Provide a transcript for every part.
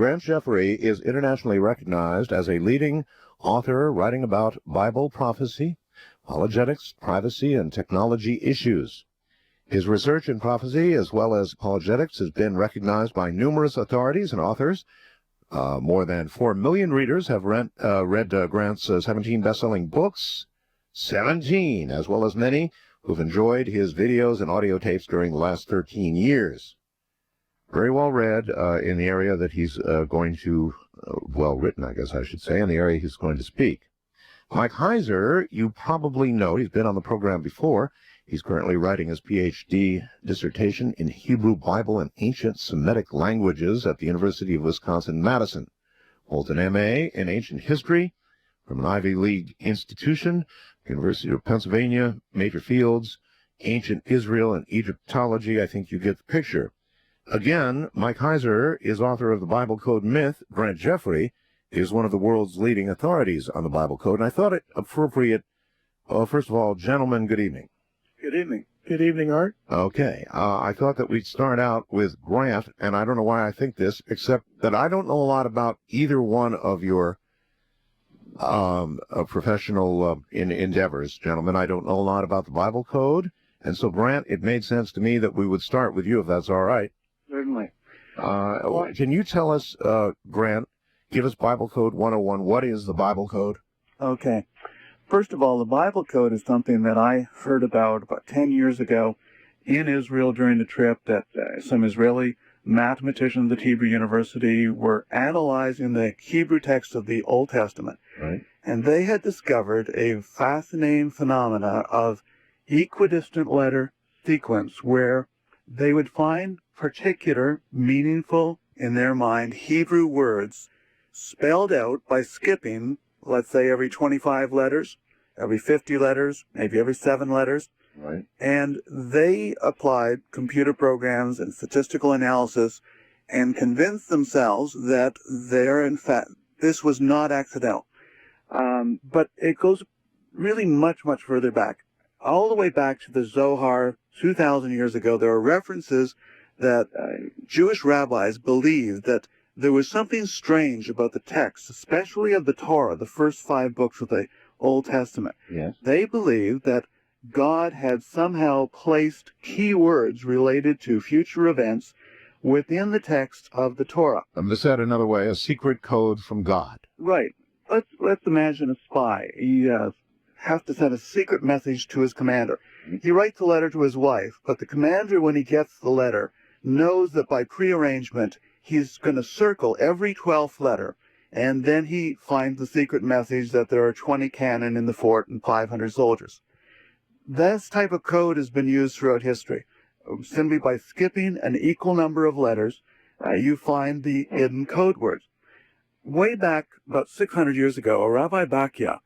Grant Jeffrey is internationally recognized as a leading author writing about Bible prophecy, apologetics, privacy, and technology issues. His research in prophecy as well as apologetics has been recognized by numerous authorities and authors. More than 4 million readers have read Grant's 17 best-selling books, 17, as well as many who've enjoyed his videos and audio tapes during the last 13 years. Very well read in the area that he's going to, well written, I guess I should say, in the area he's going to speak. Mike Heiser, you probably know, he's been on the program before. He's currently writing his PhD dissertation in Hebrew Bible and Ancient Semitic Languages at the University of Wisconsin-Madison. Holds an MA in Ancient History from an Ivy League institution, University of Pennsylvania, major fields, Ancient Israel and Egyptology. I think you get the picture. Again, Mike Heiser is author of the Bible Code Myth. Grant Jeffrey is one of the world's leading authorities on the Bible Code. And I thought it appropriate, first of all, gentlemen, good evening. Good evening. Good evening, Art. Okay. I thought that we'd start out with Grant, and I don't know why I think this, except that I don't know a lot about either one of your professional endeavors, gentlemen. I don't know a lot about the Bible Code, and so, Grant, it made sense to me that we would start with you, if that's all right. Certainly. Can you tell us, Grant, give us Bible Code 101. What is the Bible Code? Okay. First of all, the Bible Code is something that I heard about 10 years ago in Israel during the trip that some Israeli mathematicians at Hebrew University were analyzing the Hebrew text of the Old Testament. Right. And they had discovered a fascinating phenomena of equidistant letter sequence where they would find particular, meaningful, in their mind, Hebrew words spelled out by skipping, let's say, every 25 letters, every 50 letters, maybe every 7 letters. Right. And they applied computer programs and statistical analysis and convinced themselves that in fact, this was not accidental. But it goes really much, much further back. All the way back to the Zohar 2,000 years ago, there are references that Jewish rabbis believed that there was something strange about the text, especially of the Torah, the first 5 books of the Old Testament. Yes. They believed that God had somehow placed key words related to future events within the text of the Torah. Said another way, a secret code from God. Right. Let's imagine a spy. He has to send a secret message to his commander. He writes a letter to his wife, but the commander, when he gets the letter, knows that by prearrangement, he's going to circle every 12th letter, and then he finds the secret message that there are 20 cannon in the fort and 500 soldiers. This type of code has been used throughout history. Simply by skipping an equal number of letters, you find the hidden code words. Way back, about 600 years ago, a Rabbi Bakya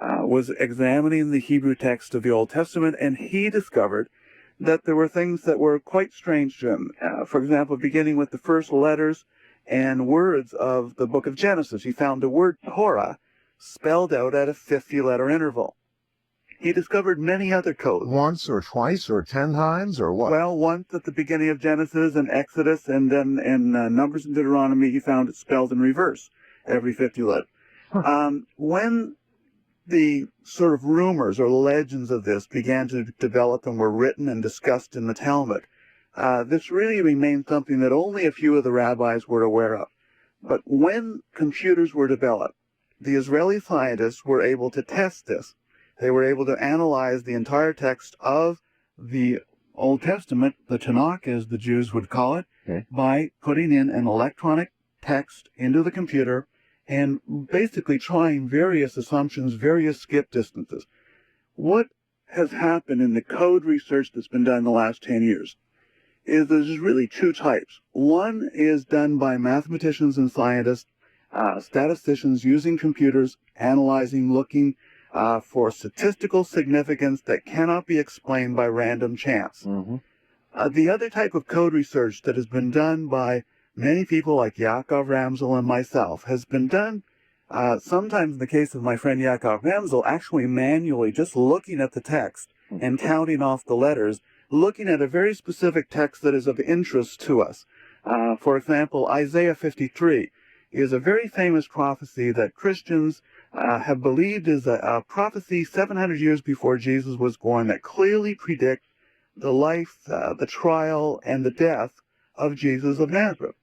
was examining the Hebrew text of the Old Testament, and he discovered that there were things that were quite strange to him. For example, beginning with the first letters and words of the book of Genesis, he found the word Torah spelled out at a 50-letter interval. He discovered many other codes. Once or twice or 10 times or what? Well, once at the beginning of Genesis and Exodus, and then in Numbers and Deuteronomy, he found it spelled in reverse every 50 letters. When the sort of rumors or legends of this began to develop and were written and discussed in the Talmud, this really remained something that only a few of the rabbis were aware of. But when computers were developed, the Israeli scientists were able to test this. They were able to analyze the entire text of the Old Testament, the Tanakh as the Jews would call it, by putting in an electronic text into the computer and basically trying various assumptions, various skip distances. What has happened in the code research that's been done in the last 10 years is there's really 2 types. One is done by mathematicians and scientists, statisticians using computers, analyzing, looking for statistical significance that cannot be explained by random chance. The other type of code research that has been done by many people like Yaakov Ramsel and myself has been done, sometimes in the case of my friend Yaakov Ramsel, actually manually, just looking at the text and counting off the letters, looking at a very specific text that is of interest to us. For example, Isaiah 53. is a very famous prophecy that Christians have believed is a prophecy 700 years before Jesus was born that clearly predicts the life, the trial, and the death of Jesus of Nazareth.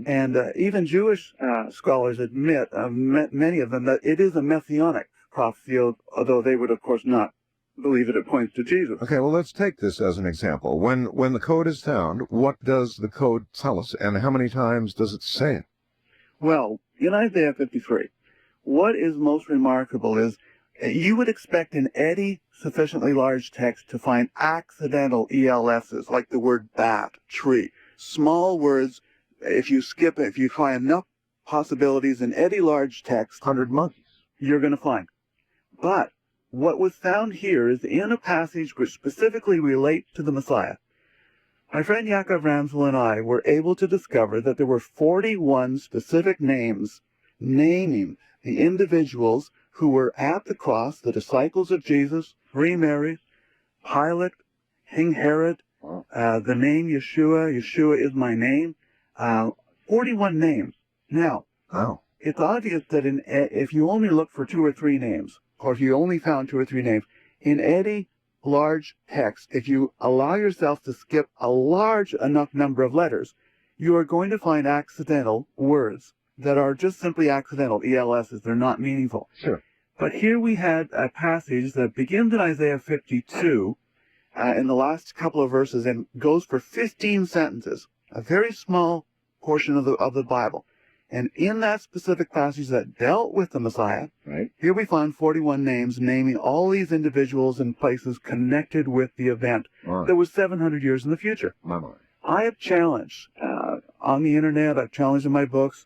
And even Jewish scholars admit, many of them, that it is a messianic prophecy, although they would, of course, not believe it points to Jesus. Okay, well, let's take this as an example. When the code is found, what does the code tell us, and how many times does it say it? Well, in Isaiah 53, what is most remarkable is you would expect in any sufficiently large text to find accidental ELSs, like the word bat, tree, small words. If you skip it, if you find enough possibilities in any large text, 100 monkeys. You're going to find. But what was found here is in a passage which specifically relates to the Messiah. My friend Yaakov Ramsel and I were able to discover that there were 41 specific names naming the individuals who were at the cross, the disciples of Jesus, three Marys, Pilate, King Herod, the name Yeshua, Yeshua is my name, 41 names. Now, Wow. It's obvious that if you only look for 2 or 3 names, or if you only found 2 or 3 names, in any large text, if you allow yourself to skip a large enough number of letters, you are going to find accidental words that are just simply accidental, ELSs. They're not meaningful. Sure. But here we had a passage that begins in Isaiah 52, in the last couple of verses, and goes for 15 sentences, a very small portion of the Bible. And in that specific passage that dealt with the Messiah, Right. here we find 41 names naming all these individuals and places connected with the event that was 700 years in the future. My. I have challenged on the internet, I've challenged in my books,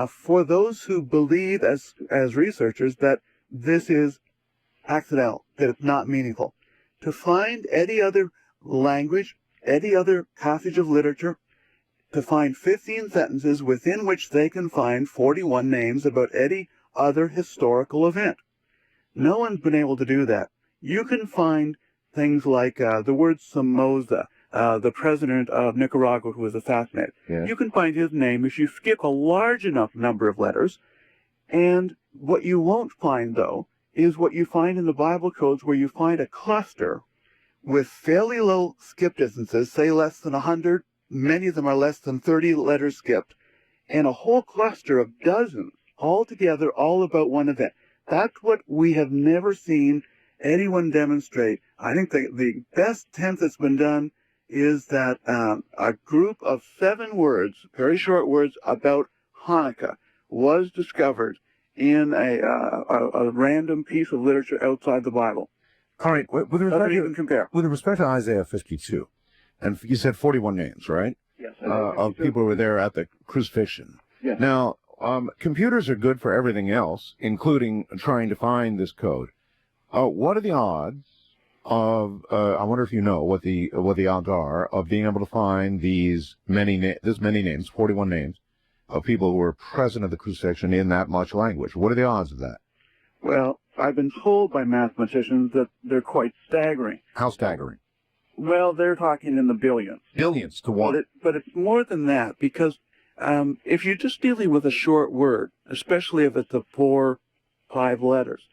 for those who believe as researchers that this is accidental, that it's not meaningful, to find any other language, any other passage of literature, to find 15 sentences within which they can find 41 names about any other historical event. No one's been able to do that. You can find things like the word Somoza, the president of Nicaragua who was assassinated. Yeah. You can find his name if you skip a large enough number of letters. And what you won't find, though, is what you find in the Bible codes, where you find a cluster with fairly low skip distances, say less than 100, many of them are less than 30 letters skipped, and a whole cluster of dozens all together, all about one event. That's what we have never seen anyone demonstrate. I think the best tense that's been done is that a group of 7 words, very short words, about Hanukkah was discovered in a random piece of literature outside the Bible. All right. With Doesn't even compare. respect to Isaiah 52, and you said 41 names, right? Yes. Of people who were there at the crucifixion. Yes. Now, computers are good for everything else, including trying to find this code. What are the odds of? I wonder if you know what the odds are of being able to find this many names, 41 names, of people who were present at the crucifixion in that much language. What are the odds of that? Well, I've been told by mathematicians that they're quite staggering. How staggering? Well, they're talking in the billions. Billions to one. But it's more than that, because if you're just dealing with a short word, especially if it's a 4, 5 letters,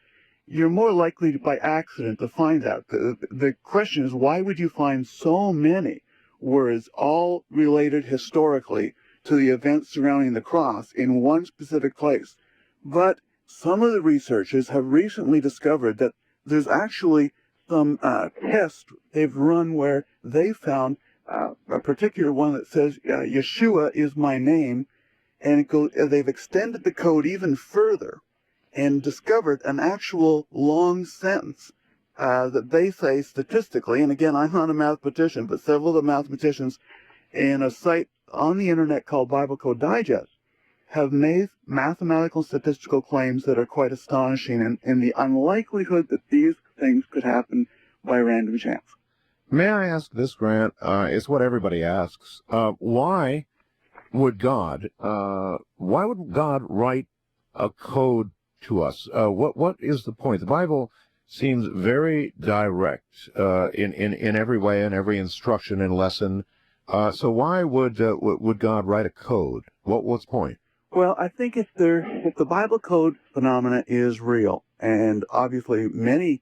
you're more likely to, by accident, to find that. The question is, why would you find so many words all related historically to the events surrounding the cross in one specific place? But some of the researchers have recently discovered that there's actually some tests they've run where they found a particular one that says, Yeshua is my name, and they've extended the code even further and discovered an actual long sentence that they say statistically, and again, I'm not a mathematician, but several of the mathematicians in a site on the internet called Bible Code Digest have made mathematical statistical claims that are quite astonishing in the unlikelihood that these things could happen by random chance. May I ask this, Grant? It's what everybody asks. Why would God write a code to us? What is the point? The Bible seems very direct in every way, in every instruction and lesson. So why would God write a code? What's the point? Well, I think if the Bible code phenomena is real, and obviously many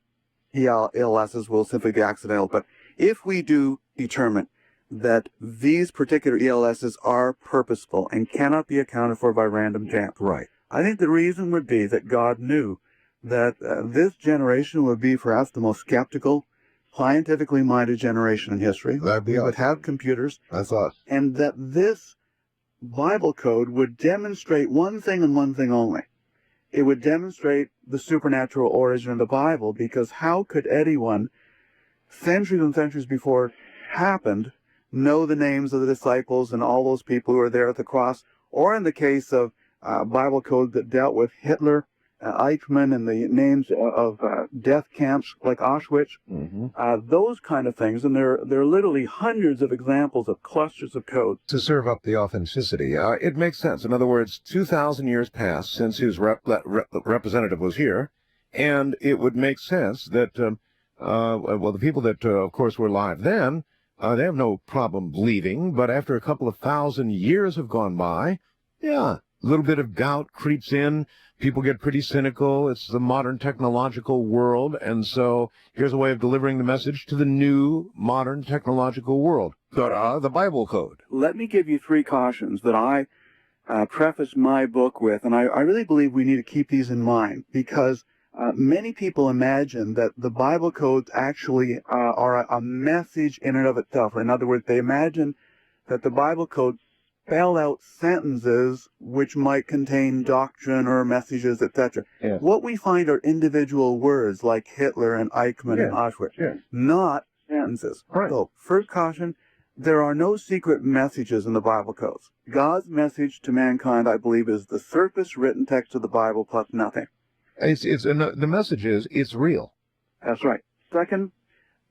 ELSs will simply be accidental, but if we do determine that these particular ELSs are purposeful and cannot be accounted for by random chance, Right. I think the reason would be that God knew that this generation would be perhaps the most skeptical, scientifically minded generation in history. That'd be We us. would have computers, That's us. and that this Bible code would demonstrate one thing and one thing only. It would demonstrate the supernatural origin of the Bible, because how could anyone, centuries and centuries before it happened, know the names of the disciples and all those people who were there at the cross, or in the case of Bible code that dealt with Hitler, Eichmann, and the names of death camps like Auschwitz, those kind of things. And there are literally hundreds of examples of clusters of code. To serve up the authenticity, it makes sense. In other words, 2,000 years passed since his representative was here, and it would make sense that, well, the people that, of course, were alive then, they have no problem believing, but after a couple of thousand years have gone by, yeah, a little bit of doubt creeps in. People get pretty cynical. It's the modern technological world, and so here's a way of delivering the message to the new modern technological world. The Bible code. Let me give you 3 cautions that I preface my book with, and I really believe we need to keep these in mind, because many people imagine that the Bible codes actually are a message in and of itself. In other words, they imagine that the Bible code spell out sentences which might contain doctrine or messages, etc. Yeah. What we find are individual words like Hitler and Eichmann and Auschwitz, not sentences. Right. So, first caution, there are no secret messages in the Bible codes. God's message to mankind, I believe, is the surface written text of the Bible plus nothing. And the message is, it's real. That's right. Second,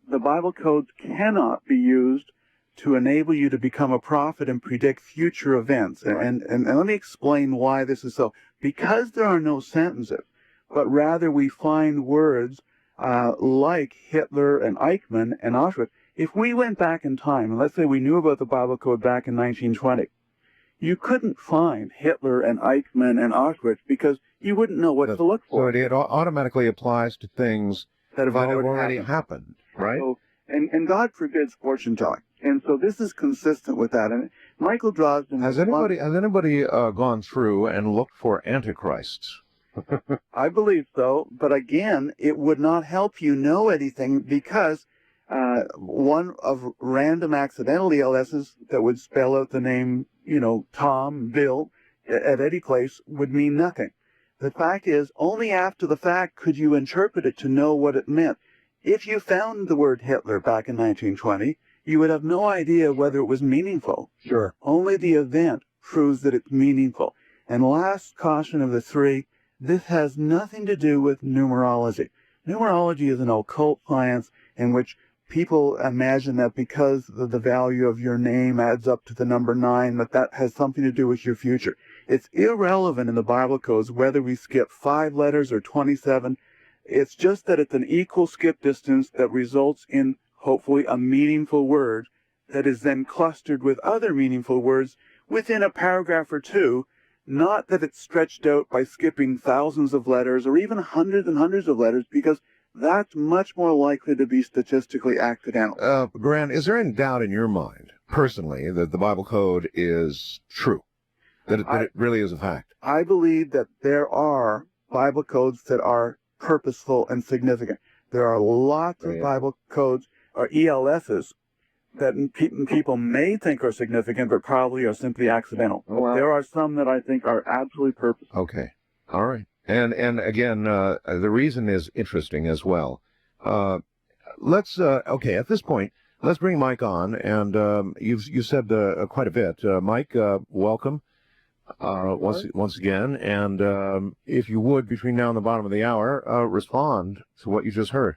the Bible codes cannot be used to enable you to become a prophet and predict future events. Right. And let me explain why this is so. Because there are no sentences, but rather we find words like Hitler and Eichmann and Auschwitz. If we went back in time, and let's say we knew about the Bible code back in 1920, you couldn't find Hitler and Eichmann and Auschwitz because you wouldn't know what to look for. So it automatically applies to things that have already happened, right? So, and God forbids fortune telling. And so this is consistent with that. And Michael Drosden... Has anybody gone through and looked for antichrists? I believe so. But again, it would not help you know anything, because one of random accidental ELSs that would spell out the name, Tom, Bill, at any place would mean nothing. The fact is, only after the fact could you interpret it to know what it meant. If you found the word Hitler back in 1920, you would have no idea whether it was meaningful. Sure. Only the event proves that it's meaningful. And last caution of the 3, this has nothing to do with numerology. Numerology is an occult science in which people imagine that because the value of your name adds up to the number 9, that has something to do with your future. It's irrelevant in the Bible codes whether we skip 5 letters or 27. It's just that it's an equal skip distance that results in, hopefully, a meaningful word that is then clustered with other meaningful words within a paragraph or 2, not that it's stretched out by skipping thousands of letters or even hundreds and hundreds of letters, because that's much more likely to be statistically accidental. Grant, is there any doubt in your mind, personally, that the Bible code is true? That it really is a fact? I believe that there are Bible codes that are purposeful and significant. There are lots of Bible codes, or ELSs, that people may think are significant, but probably are simply accidental. Oh, wow. There are some that I think are absolutely purposeful. Okay. All right. And again, the reason is interesting as well. Okay, at this point, let's bring Mike on, and you said quite a bit. Mike, welcome once again, and if you would, between now and the bottom of the hour, respond to what you just heard.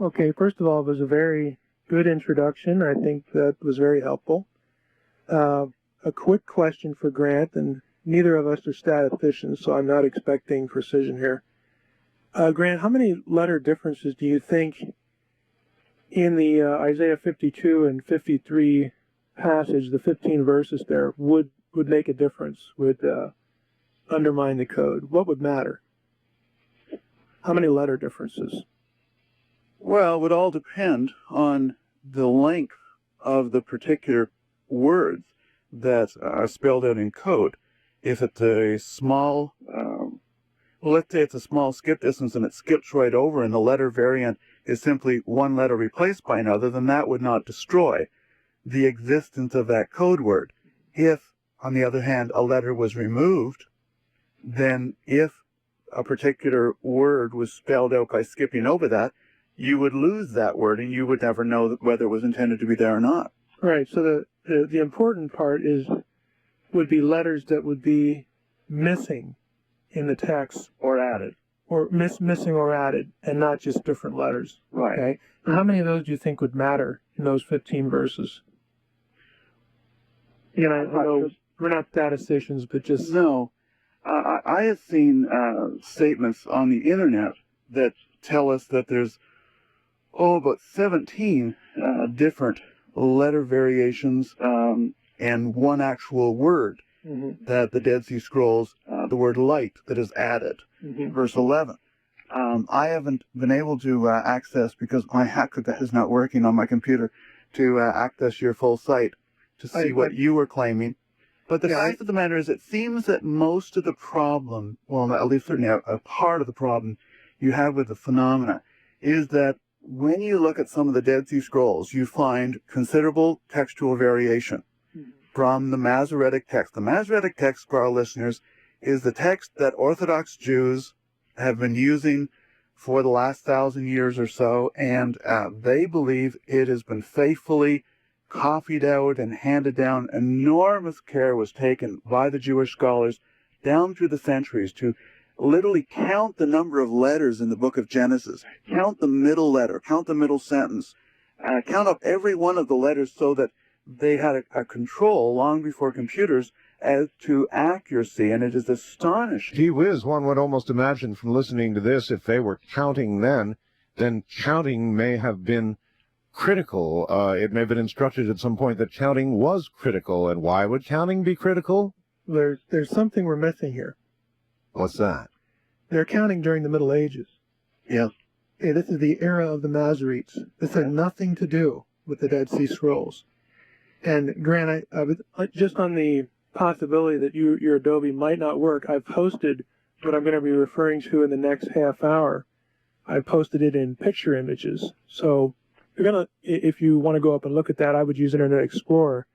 Okay, first of all, it was a very good introduction. I think that was very helpful. A quick question for Grant, and neither of us are statisticians, so I'm not expecting precision here. Grant, how many letter differences do you think in the Isaiah 52 and 53 passage, the 15 verses there, would make a difference? Would undermine the code? What would matter? How many letter differences? Well, it would all depend on the length of the particular words that are spelled out in code. If it's a small, let's say it's a small skip distance and it skips right over and the letter variant is simply one letter replaced by another, then that would not destroy the existence of that code word. If, on the other hand, a letter was removed, then if a particular word was spelled out by skipping over that, you would lose that word and you would never know whether it was intended to be there or not. Right, so the important part would be letters that would be missing in the text. Or added. Or missing or added, and not just different letters. Right. Okay. And how many of those do you think would matter in those 15 verses? You know, I know we're not statisticians, but just... No. I have seen statements on the internet that tell us that there's, about 17 different letter variations and one actual word that the Dead Sea Scrolls, the word light, that is added. Verse 11. I haven't been able to access, because my hacker is not working on my computer, to access your full site to see what you were claiming. But the fact of the matter is, it seems that most of the problem, well, at least certainly a part of the problem you have with the phenomena, is that when you look at some of the Dead Sea Scrolls, you find considerable textual variation from the Masoretic Text. The Masoretic Text, for our listeners, is the text that Orthodox Jews have been using for the last 1,000 years or so, and they believe it has been faithfully copied out and handed down. Enormous care was taken by the Jewish scholars down through the centuries to literally count the number of letters in the book of Genesis, count the middle letter, count the middle sentence, count up every one of the letters so that they had a control long before computers as to accuracy, and it is astonishing. Gee whiz, one would almost imagine from listening to this, if they were counting then counting may have been critical. It may have been instructed at some point that counting was critical. And why would counting be critical? There's something we're missing here. What's that? They're counting during the Middle Ages. Yes. Okay, this is the era of the Masoretes. This had nothing to do with the Dead Sea Scrolls. And Grant, just on the possibility that your Adobe might not work, I've posted what I'm going to be referring to in the next half hour. I've posted it in picture images. So if you want to go up and look at that, I would use Internet Explorer.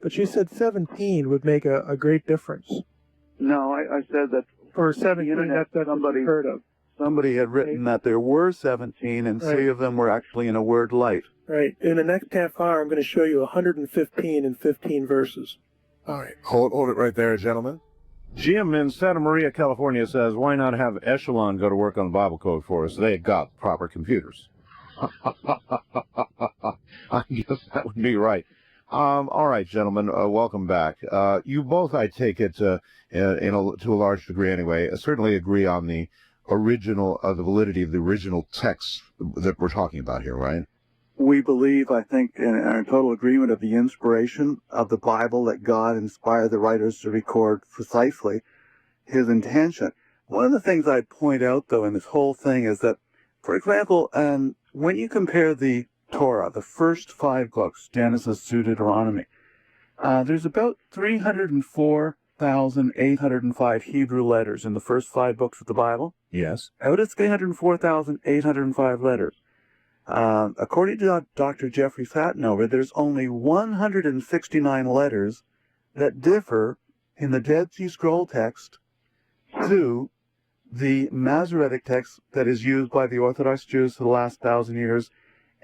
But you said 17 would make a great difference. No, I said that for 17, that's somebody heard of. Somebody had written that there were 17, and 3 of them were actually in a word light. Right. In the next half hour, I'm going to show you 115 in 15 verses. All right. Hold it right there, gentlemen. Jim in Santa Maria, California says, why not have Echelon go to work on the Bible code for us? They got proper computers. I guess that would be right. All right, gentlemen, welcome back. You both, I take it, to a large degree anyway, certainly agree on the the validity of the original text that we're talking about here, right? We believe, I think, in total agreement of the inspiration of the Bible, that God inspired the writers to record precisely his intention. One of the things I'd point out, though, in this whole thing is that, for example, when you compare the Torah, the first 5 books, Genesis to Deuteronomy, there's about 304,805 Hebrew letters in the first 5 books of the Bible. Yes. Out of 304,805 letters. According to Dr. Jeffrey Satinover, there's only 169 letters that differ in the Dead Sea Scroll text to the Masoretic text that is used by the Orthodox Jews for the last 1,000 years,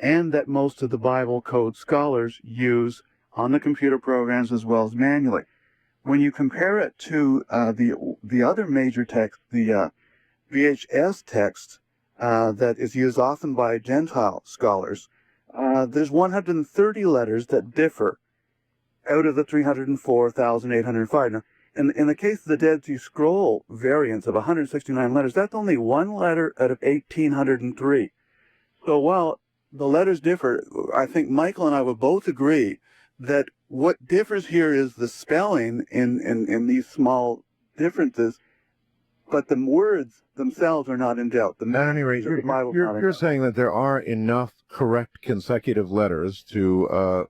and that most of the Bible code scholars use on the computer programs as well as manually. When you compare it to the other major text, the VHS text, that is used often by Gentile scholars, there's 130 letters that differ out of the 304,805. Now, in the case of the Dead Sea Scroll variants of 169 letters, that's only 1 letter out of 1,803. So while the letters differ, I think Michael and I would both agree that what differs here is the spelling in these small differences, but the words themselves are not in doubt. At any rate, The Bible's not in you're doubt. saying that there are enough correct consecutive letters to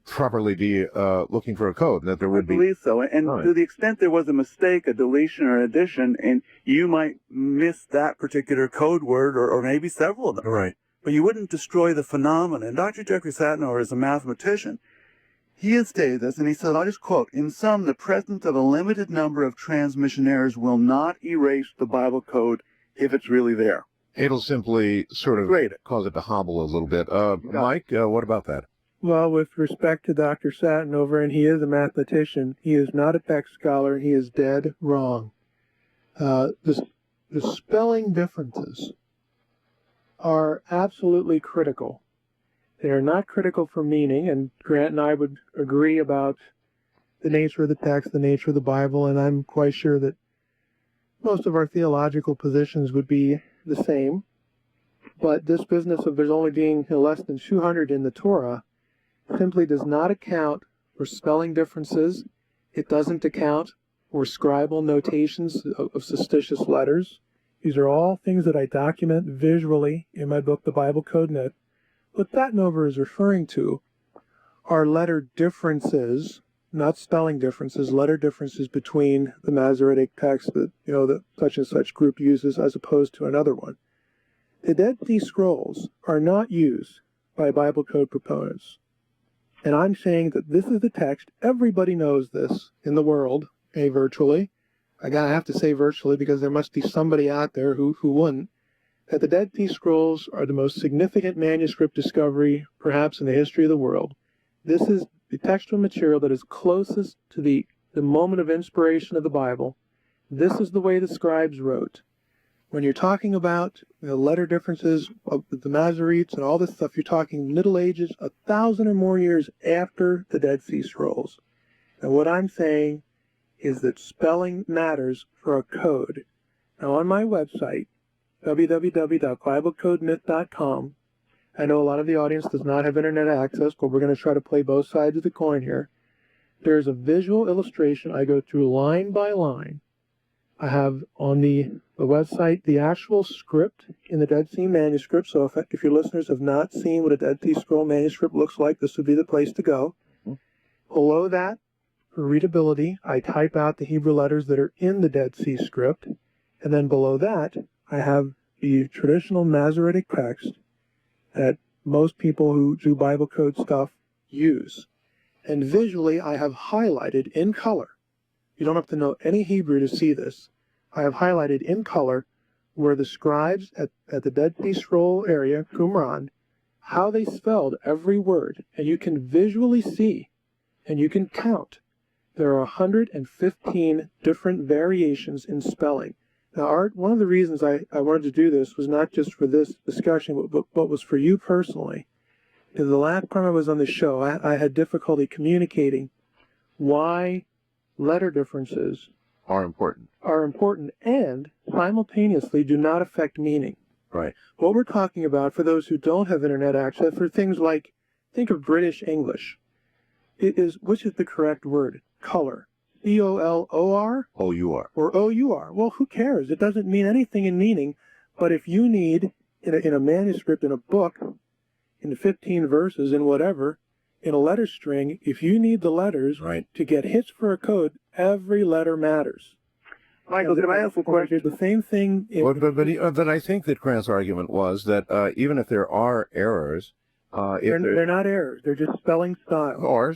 properly be looking for a code, that there I would be. believe so. And Right. to the extent there was a mistake, a deletion or addition, and you might miss that particular code word or maybe several of them. Right. But you wouldn't destroy the phenomenon. And Dr. Jeffrey Satinower is a mathematician. He had stated this, and he said, I'll just quote, "In sum, the presence of a limited number of transmission errors will not erase the Bible code if it's really there." It'll simply sort of Grade it. cause it to hobble a little bit. Mike, what about that? Well, with respect to Dr. Satinover, and he is a mathematician, he is not a text scholar. He is dead wrong. The spelling differences are absolutely critical. They are not critical for meaning, and Grant and I would agree about the nature of the text, the nature of the Bible, and I'm quite sure that most of our theological positions would be the same. But this business of there's only being less than 200 in the Torah simply does not account for spelling differences. It doesn't account for scribal notations of suspicious letters. These are all things that I document visually in my book, The Bible Code Net. What Satinover is referring to are letter differences, not spelling differences, letter differences between the Masoretic text that, that such and such group uses as opposed to another one. The Dead Sea Scrolls are not used by Bible code proponents. And I'm saying that this is the text. Everybody knows this in the world, virtually. I have to say virtually because there must be somebody out there who wouldn't. That the Dead Sea Scrolls are the most significant manuscript discovery, perhaps, in the history of the world. This is the textual material that is closest to the moment of inspiration of the Bible. This is the way the scribes wrote. When you're talking about letter differences of the Masoretes and all this stuff, you're talking Middle Ages, 1,000 or more years after the Dead Sea Scrolls. And what I'm saying is that spelling matters for a code. Now, on my website, www.biblecodenet.com, I know a lot of the audience does not have internet access, but we're going to try to play both sides of the coin here. There's a visual illustration. I go through line by line. I have on the website the actual script in the Dead Sea manuscript. So if your listeners have not seen what a Dead Sea Scroll manuscript looks like, this would be the place to go. Below that, for readability, I type out the Hebrew letters that are in the Dead Sea script. And then below that, I have the traditional Masoretic text that most people who do Bible code stuff use. And visually, I have highlighted in color. You don't have to know any Hebrew to see this. I have highlighted in color where the scribes at the Dead Sea Scroll area, Qumran, how they spelled every word. And you can visually see, and you can count. There are 115 different variations in spelling. Now, Art, one of the reasons I wanted to do this was not just for this discussion, but was for you personally. Because the last time I was on the show, I had difficulty communicating why letter differences Are important. And simultaneously do not affect meaning. Right. What we're talking about, for those who don't have internet access, for things like, think of British English. Which is the correct word? Color. C-O-L-O-R? O-U-R. Or O-U-R. Well, who cares? It doesn't mean anything in meaning. But if you need, in a manuscript, in a book, in 15 verses, in whatever, in a letter string, if you need the letters to get hits for a code, every letter matters. Michael, can I ask a question? The same thing. But I think that Grant's argument was that even if there are errors, they're not errors. They're just spelling style. Or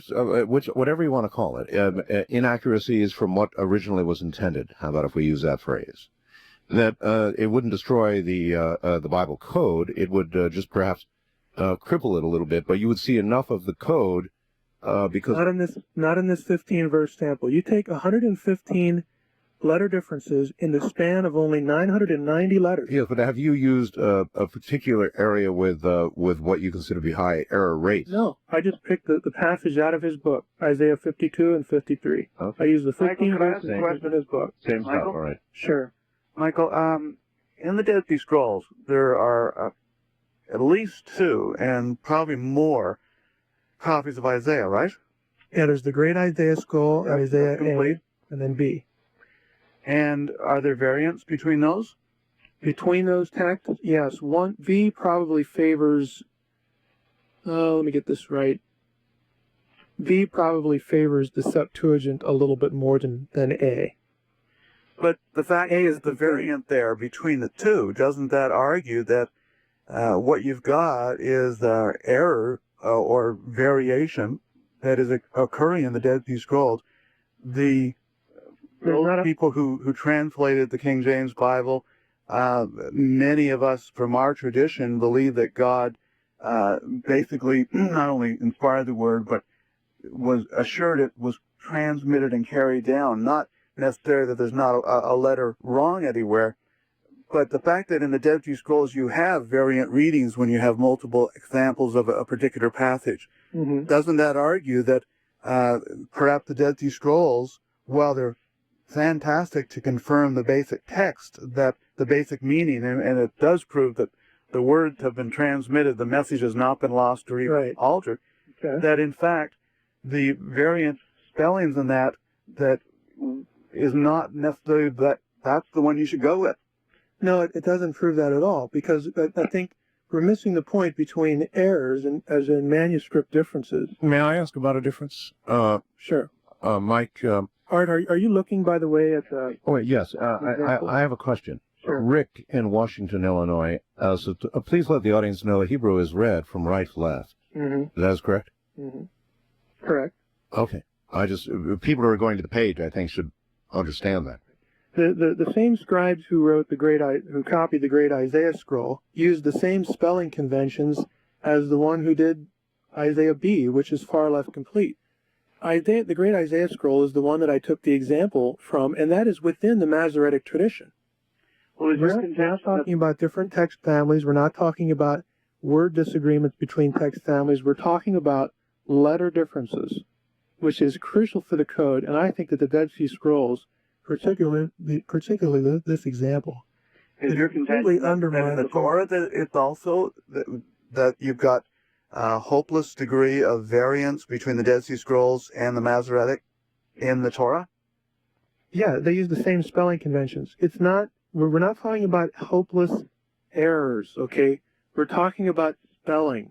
whatever you want to call it, inaccuracies from what originally was intended. How about if we use that phrase? That it wouldn't destroy the Bible code. It would just perhaps cripple it a little bit. But you would see enough of the code because not in this 15-verse sample. You take 115 letter differences in the span of only 990 letters. Yes, but have you used a particular area with what you consider to be high error rates? No, I just picked the passage out of his book, Isaiah 52 and 53. Okay. I used the 15 verses in his book. Same stuff, all right. Sure. Michael, in the Dead Sea Scrolls, there are at least 2 and probably more copies of Isaiah, right? Yeah, there's the Great Isaiah Scroll, Isaiah complete. A, and then B. And are there variants between those? Between those texts, yes. One V probably favors. Let me get this right. V probably favors the Septuagint a little bit more than A. But the fact is the variant there between the two, doesn't that argue that what you've got is error or variation that is occurring in the Dead Sea Scrolls? Those people who translated the King James Bible, many of us from our tradition believe that God basically not only inspired the word, but was assured it was transmitted and carried down. Not necessarily that there's not a letter wrong anywhere, but the fact that in the Dead Sea Scrolls you have variant readings when you have multiple examples of a particular passage, doesn't that argue that perhaps the Dead Sea Scrolls, while they're fantastic to confirm the basic text, that the basic meaning, and it does prove that the words have been transmitted, the message has not been lost or even altered, that in fact the variant spellings in that is not necessarily that's the one you should go with. No, it doesn't prove that at all, because I think we're missing the point between errors and as in manuscript differences. May I ask about a difference? Sure. Mike. Art, are you looking, by the way, at the... Oh, wait, yes. I have a question. Sure. Rick in Washington, Illinois. Please let the audience know that Hebrew is read from right to left. That is correct? Correct. Okay. People who are going to the page, I think, should understand that. The same scribes who copied the great Isaiah scroll used the same spelling conventions as the one who did Isaiah B, which is far left complete. The great Isaiah scroll is the one that I took the example from, and that is within the Masoretic tradition. Well, we're not talking about different text families. We're not talking about word disagreements between text families. We're talking about letter differences, which is crucial for the code. And I think that the Dead Sea Scrolls, particularly this example, is your contention that in the Torah that it's also that you've got a hopeless degree of variance between the Dead Sea Scrolls and the Masoretic in the Torah? Yeah, they use the same spelling conventions. We're not talking about hopeless errors, okay? We're talking about spelling.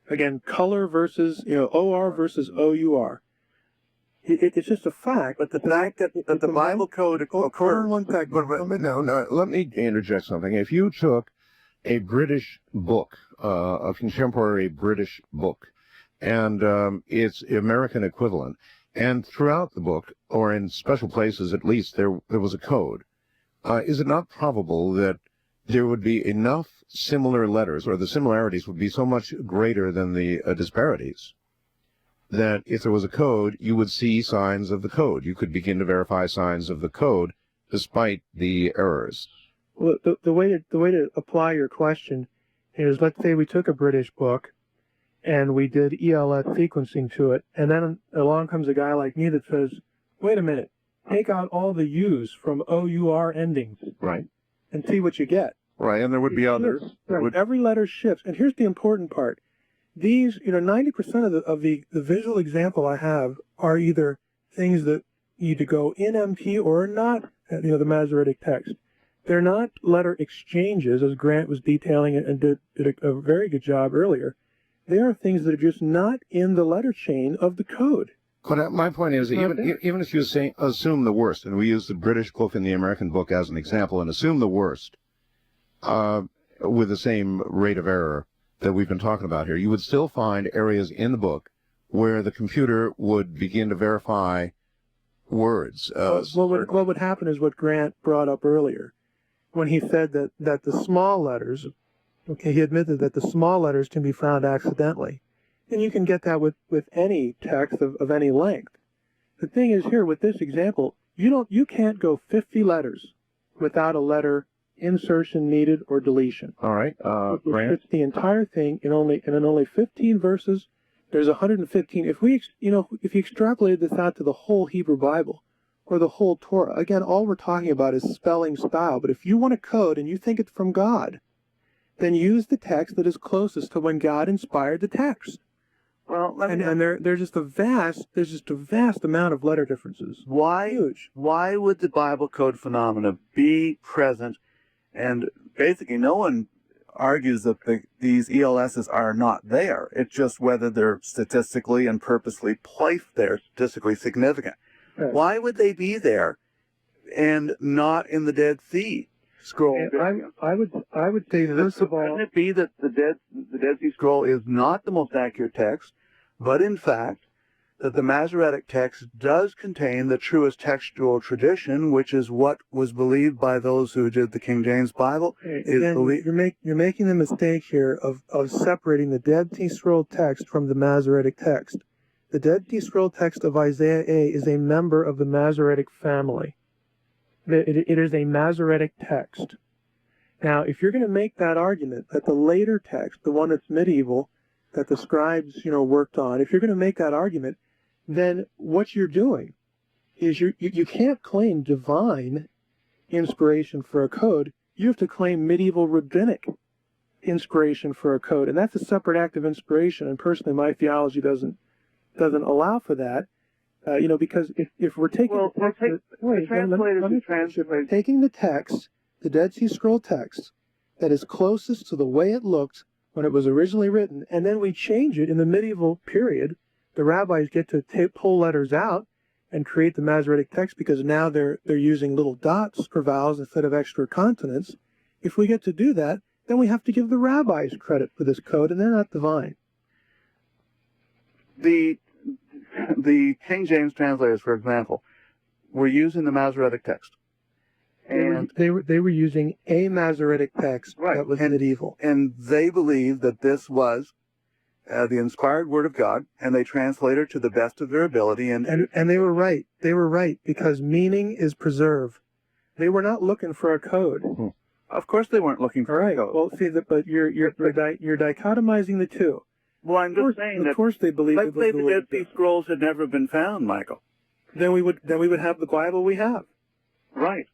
Again, color versus, OR versus OUR. It's just a fact. But the fact that the Bible code occurs... No, let me interject something. If you took a British book, a contemporary British book, and its American equivalent, and throughout the book, or in special places at least, there was a code, is it not probable that there would be enough similar letters, or the similarities would be so much greater than the disparities, that if there was a code, you would see signs of the code? You could begin to verify signs of the code despite the errors. Well, the way to apply your question is, let's say we took a British book and we did ELS sequencing to it, and then along comes a guy like me that says, wait a minute, take out all the U's from OUR endings. Right. And see what you get. Right, and there would be others. Right. Every letter shifts. And here's the important part. These, 90% of the visual example I have are either things that either go in MP or not, the Masoretic text. They're not letter exchanges, as Grant was detailing and did a very good job earlier. They are things that are just not in the letter chain of the code. But my point is, even if you assume the worst, and we use the British book and the American book as an example, and assume the worst, with the same rate of error that we've been talking about here, you would still find areas in the book where the computer would begin to verify words. What would happen is what Grant brought up earlier, when he said that the small letters, he admitted that the small letters can be found accidentally. And you can get that with any text of any length. The thing is here, with this example, you can't go 50 letters without a letter insertion needed or deletion. All right, Grant. It's the entire thing in only 15 verses. There's 115. If you extrapolated this out to the whole Hebrew Bible or the whole Torah, again, all we're talking about is spelling style. But if you want a code and you think it's from God, then use the text that is closest to when God inspired the text. Well, and there's just a vast amount of letter differences. Huge. Why would the Bible code phenomena be present? And basically, no one argues that these ELSs are not there. It's just whether they're statistically and purposely placed there, statistically significant. Right. Why would they be there and not in the Dead Sea Scroll? I would say, first of all, Couldn't it be that the Dead Sea Scroll is not the most accurate text, but in fact that the Masoretic Text does contain the truest textual tradition, which is what was believed by those who did the King James Bible? You're making the mistake here of separating the Dead Sea Scroll text from the Masoretic Text. The Dead Sea Scroll text of Isaiah A is a member of the Masoretic family. It is a Masoretic text. Now, if you're going to make that argument that the later text, the one that's medieval, that the scribes, worked on, if you're going to make that argument, then what you're doing is you can't claim divine inspiration for a code. You have to claim medieval rabbinic inspiration for a code, and that's a separate act of inspiration. And personally, my theology doesn't allow for that. Because if we're taking taking the text, the Dead Sea Scroll text, that is closest to the way it looked when it was originally written, and then we change it in the medieval period, the rabbis get to pull letters out and create the Masoretic text because now they're using little dots for vowels instead of extra consonants. If we get to do that, then we have to give the rabbis credit for this code, and they're not divine. The King James translators, for example, were using the Masoretic text. And they were using a Masoretic text that was medieval. And they believed that this was the inspired word of God, and they translated to the best of their ability. And they were right. They were right, because meaning is preserved. They were not looking for a code. Of course they weren't looking for a code. Well, see, but you're dichotomizing the two. Well, I'm just saying that. Of course they believe. Let's say the Dead Sea Scrolls had never been found, Michael. Then we would have the Bible we have. Right.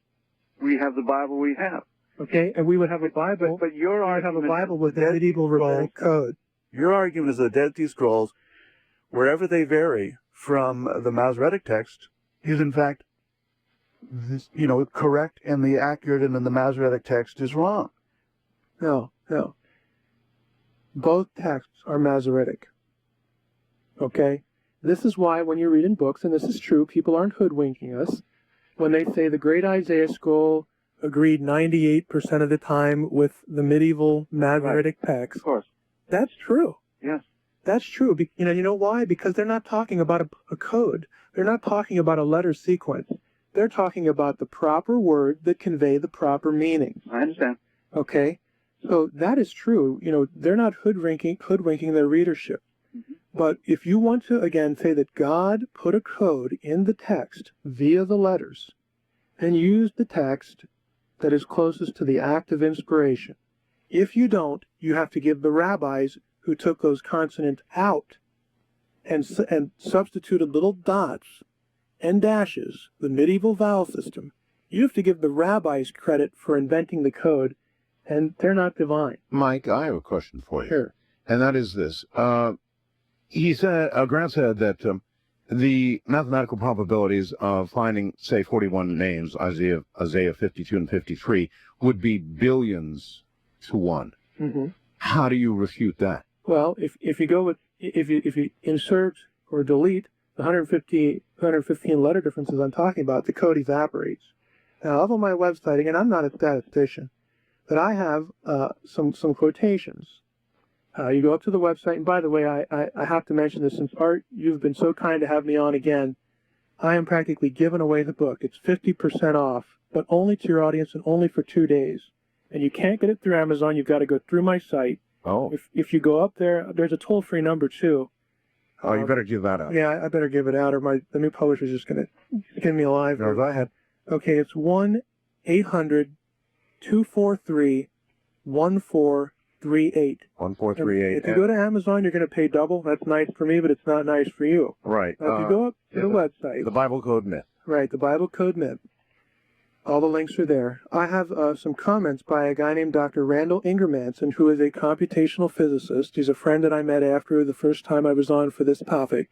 We have the Bible we have. Okay, and we would have a Bible. But your argument have a Bible with a medieval rabbinic code. Your argument is the Dead Sea Scrolls, wherever they vary from the Masoretic text, is in fact, correct, and the accurate, and then the Masoretic text is wrong. No. Both texts are Masoretic. Okay? This is why when you read in books, and this is true, people aren't hoodwinking us, when they say the Great Isaiah Scroll agreed 98% of the time with the medieval Masoretic text. Of course. That's true. Yes. That's true. You know why? Because they're not talking about a code. They're not talking about a letter sequence. They're talking about the proper word that convey the proper meaning. I understand. Okay? So that is true. They're not hoodwinking their readership. Mm-hmm. But if you want to, again, say that God put a code in the text via the letters, then use the text that is closest to the act of inspiration. If you don't, you have to give the rabbis who took those consonants out and substituted little dots and dashes, the medieval vowel system. You have to give the rabbis credit for inventing the code, and they're not divine. Mike, I have a question for you. Sure. And that is this. Grant said that the mathematical probabilities of finding, say, 41 names, Isaiah 52 and 53, would be billions to one. Mm-hmm. How do you refute that? Well, if you insert or delete the 115 letter differences I'm talking about, the code evaporates. Now, up on my website, again, I'm not a statistician, but I have some quotations. You go up to the website, and by the way, I have to mention this, since Art, you've been so kind to have me on again. I am practically giving away the book. It's 50% off, but only to your audience and only for 2 days. And you can't get it through Amazon. You've got to go through my site. Oh. If you go up there, there's a toll-free number, too. Oh, you better give that out. Yeah, I better give it out, or the new publisher's just going to get me alive. No, go ahead. Okay, it's 1-800-243-1438. 1438. If you go to Amazon, you're going to pay double. That's nice for me, but it's not nice for you. Right. Now, if you go up to the website. The Bible Code Myth. Right, the Bible Code Myth. All the links are there. I have some comments by a guy named Dr. Randall Ingermanson, who is a computational physicist. He's a friend that I met after the first time I was on for this topic.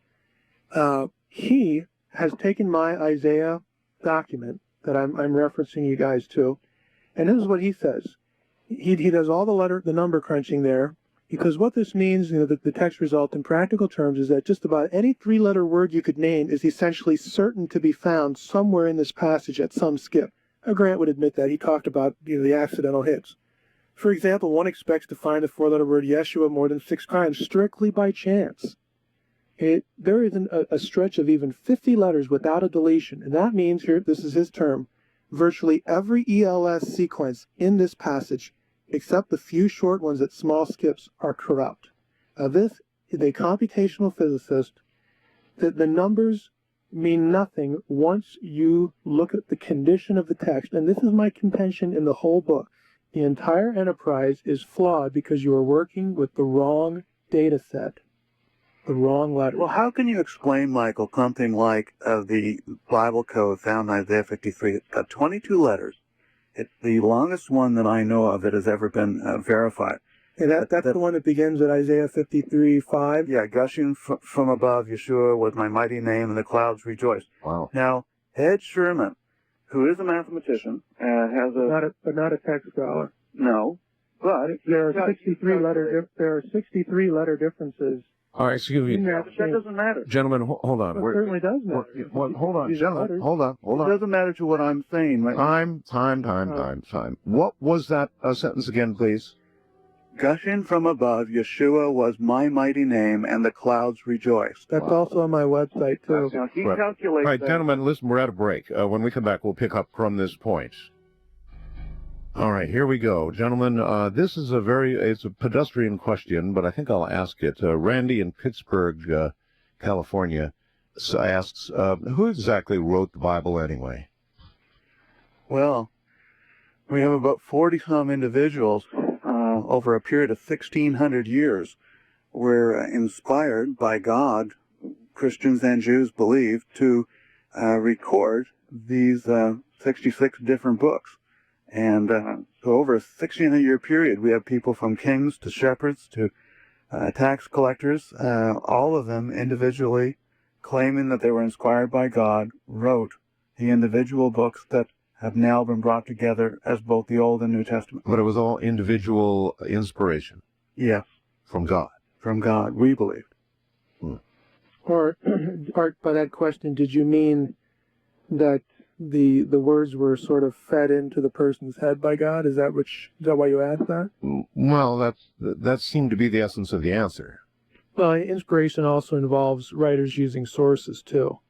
He has taken my Isaiah document that I'm referencing you guys to, and this is what he says. He does all the number crunching there, because what this means, the text result in practical terms is that just about any three-letter word you could name is essentially certain to be found somewhere in this passage at some skip. Grant would admit that. He talked about the accidental hits. For example, one expects to find the four-letter word Yeshua more than 6 times strictly by chance. There isn't a stretch of even 50 letters without a deletion, and that means, here, this is his term, virtually every ELS sequence in this passage, except the few short ones at small skips, are corrupt. This is a computational physicist. The numbers mean nothing once you look at the condition of the text, and this is my contention in the whole book. The entire enterprise is flawed because you are working with the wrong data set, the wrong letter. Well, how can you explain, Michael, something like the Bible code found in Isaiah 53? It's got 22 letters. It's the longest one that I know of that has ever been verified. And that's the one that begins at Isaiah 53:5. Yeah, gushing from above, Yeshua was my mighty name, and the clouds rejoiced. Wow. Now, Ed Sherman, who is a mathematician, has a... Not a text scholar. No, but... There are 63 letter differences. All right, excuse me. That doesn't matter. Gentlemen, hold on. It certainly does matter. Hold on, gentlemen. Hold on. It doesn't matter to what I'm saying. Right? Time. What was that sentence again, please? Gushing from above, Yeshua was my mighty name, and the clouds rejoiced. That's also on my website, too. Now, he Right. calculates All right, that. gentlemen, listen, we're at a break. When we come back, we'll pick up from this point. All right, here we go. Gentlemen, this is it's a pedestrian question, but I think I'll ask it. Randy in Pittsburgh, California, asks, who exactly wrote the Bible anyway? Well, we have about 40-some individuals over a period of 1,600 years were inspired by God, Christians and Jews believe, to record these 66 different books. And so over a 1,600-year period, we have people from kings to shepherds to tax collectors, all of them individually claiming that they were inspired by God, wrote the individual books that have now been brought together as both the Old and New Testament. But it was all individual inspiration. Yes. From God. From God, we believe. Or, Art, by that question, did you mean that the words were sort of fed into the person's head by God? Is that why you asked that? Well, that seemed to be the essence of the answer. Well, inspiration also involves writers using sources too.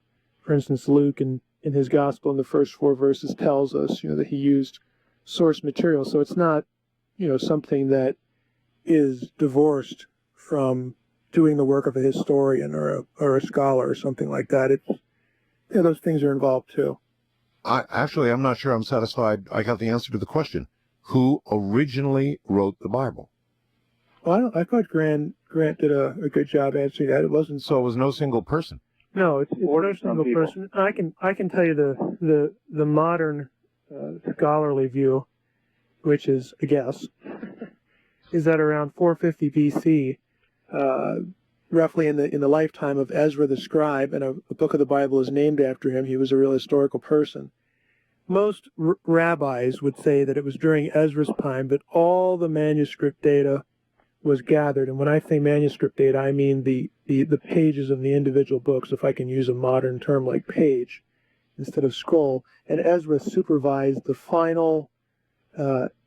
For instance, Luke in his gospel in the first 4 verses tells us, that he used source material. So it's not, something that is divorced from doing the work of a historian or a scholar or something like that. It's, those things are involved too. I'm not sure I'm satisfied I got the answer to the question. Who originally wrote the Bible? Well, I thought Grant did a good job answering that. It wasn't. So it was no single person. No, it's no single person. I can tell you the modern scholarly view, which is a guess, is that around 450 BC, roughly in the lifetime of Ezra the scribe, and a book of the Bible is named after him. He was a real historical person. Most rabbis would say that it was during Ezra's time that all the manuscript data was gathered. And when I say manuscript data, I mean the pages of the individual books, if I can use a modern term like page instead of scroll. And Ezra supervised the final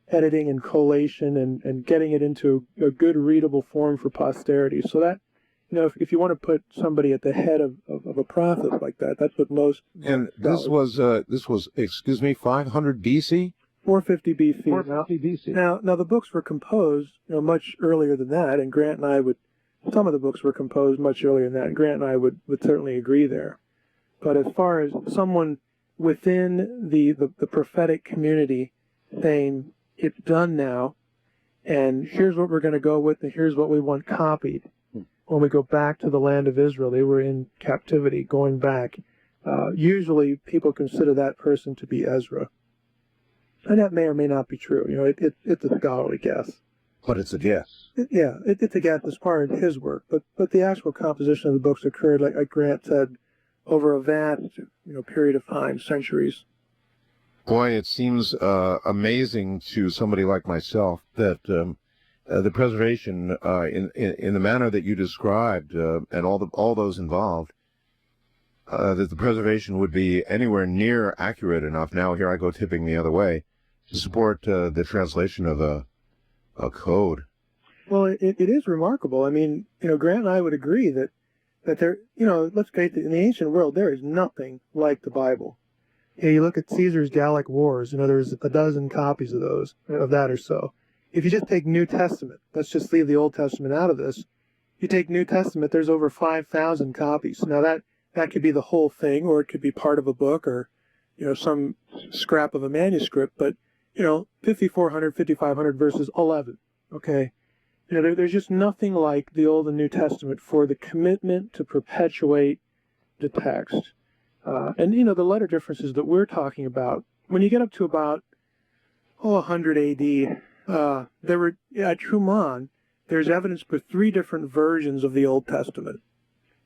editing and collation and getting it into a good readable form for posterity. So that, if you want to put somebody at the head of a prophet like that, that's what most. And this was 500 BC? 450 BC. 450 BC. Now the books were composed, much earlier than that, and Grant and I some of the books were composed much earlier than that, and Grant and I would certainly agree there. But as far as someone within the prophetic community saying, it's done now, and here's what we're going to go with, and here's what we want copied. When we go back to the land of Israel, they were in captivity, going back. Usually people consider that person to be Ezra. And that may or may not be true. You know, it's a scholarly guess. But it's a guess. It's a guess as part of his work. But the actual composition of the books occurred, like Grant said, over a vast, period of time, centuries. Boy, it seems amazing to somebody like myself that the preservation in the manner that you described and all those involved, that the preservation would be anywhere near accurate enough. Now here I go tipping the other way to support the translation of a code. Well, it is remarkable. I mean, Grant and I would agree that there, let's face it, in the ancient world, there is nothing like the Bible. You look at Caesar's Gallic Wars, there's a dozen copies of that or so. If you just take New Testament, let's just leave the Old Testament out of this. You take New Testament, there's over 5,000 copies. Now that could be the whole thing, or it could be part of a book, or, some scrap of a manuscript, but, 5,400, 5,500 versus 11, okay? There's just nothing like the Old and New Testament for the commitment to perpetuate the text. And the letter differences that we're talking about, when you get up to about 100 AD, there were at Truman, there's evidence for 3 different versions of the Old Testament.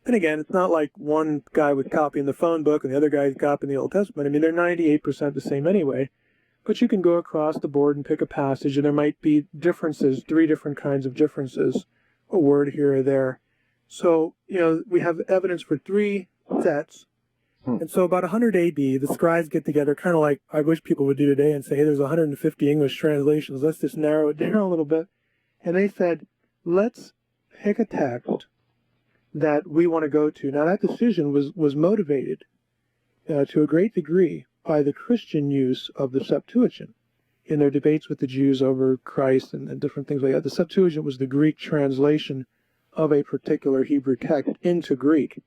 And again, it's not like one guy was copying the phone book and the other guy's copying the Old Testament. I mean, they're 98% the same anyway. But you can go across the board and pick a passage, and there might be differences, 3 different kinds of differences, a word here or there. So, we have evidence for 3 sets. And so about 100 AD, the scribes get together, kind of like I wish people would do today, and say, hey, there's 150 English translations. Let's just narrow it down a little bit. And they said, let's pick a text that we want to go to. Now, that decision was motivated to a great degree by the Christian use of the Septuagint in their debates with the Jews over Christ and different things like that. The Septuagint was the Greek translation of a particular Hebrew text into Greek.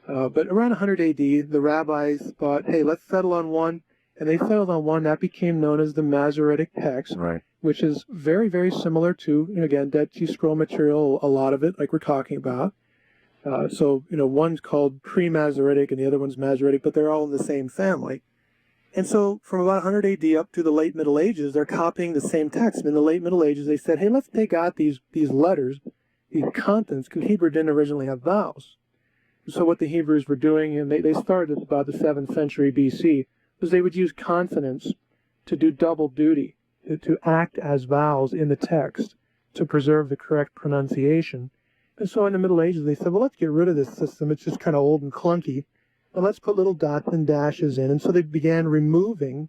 But around 100 AD, the rabbis thought, hey, let's settle on one. And they settled on one that became known as the Masoretic Text, Right. Which is very, very similar to, again, Dead Sea Scroll material, a lot of it, like we're talking about. So, one's called pre-Masoretic and the other one's Masoretic, but they're all in the same family. And so from about 100 AD up to the late Middle Ages, they're copying the same text. In the late Middle Ages, they said, hey, let's take out these letters, these contents, because Hebrew didn't originally have vowels. So what the Hebrews were doing, and they started at about the 7th century BC, was they would use consonants to do double duty, to act as vowels in the text to preserve the correct pronunciation. And so in the Middle Ages, they said, well, let's get rid of this system. It's just kind of old and clunky. And let's put little dots and dashes in. And so they began removing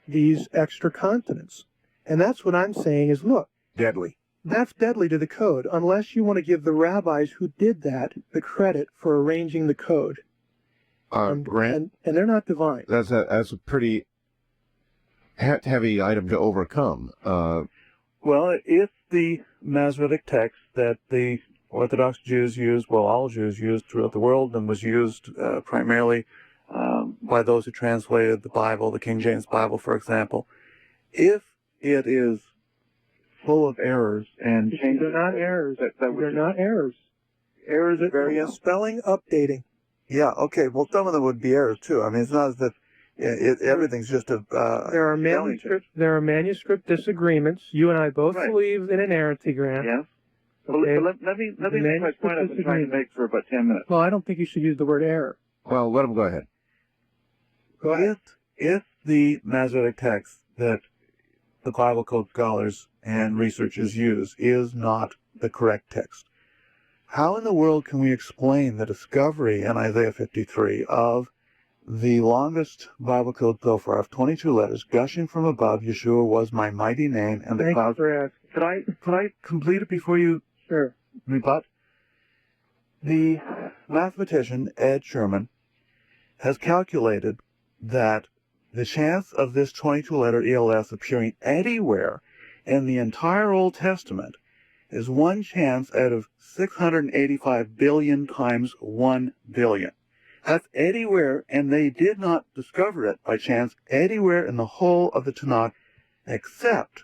these extra consonants. And that's what I'm saying is, look, Deadly. that's deadly to the code, unless you want to give the rabbis who did that the credit for arranging the code. Grant, And they're not divine. that's a pretty heavy item to overcome. Well, it's the Masoretic text that the Orthodox Jews used, well, all Jews used throughout the world, and was used primarily by those who translated the Bible, the King James Bible, for example. If it is full of errors and changes, They're not errors. They're not errors. errors at various Spelling, updating. Yeah, okay. Well, some of them would be errors too. I mean, it's not as if everything's just a. There are manuscript disagreements. You and I both Right. believe in inerrancy, Grant. Yes. Okay. But let me make my point I've been trying to make for about 10 minutes. Well, I don't think you should use the word error. Well, let him go ahead. Go ahead. If the Masoretic text that the Bible Code scholars and researchers use is not the correct text, how in the world can we explain the discovery in Isaiah 53 of the longest Bible code so far of 22 letters, gushing from above, Yeshua was my mighty name, and the Thanks clouds. for asking. Could I complete it before you Sure. rebut? The mathematician Ed Sherman has calculated that the chance of this 22-letter ELS appearing anywhere in the entire Old Testament is 1 chance out of 685 billion times 1 billion. That's anywhere, and they did not discover it by chance anywhere in the whole of the Tanakh except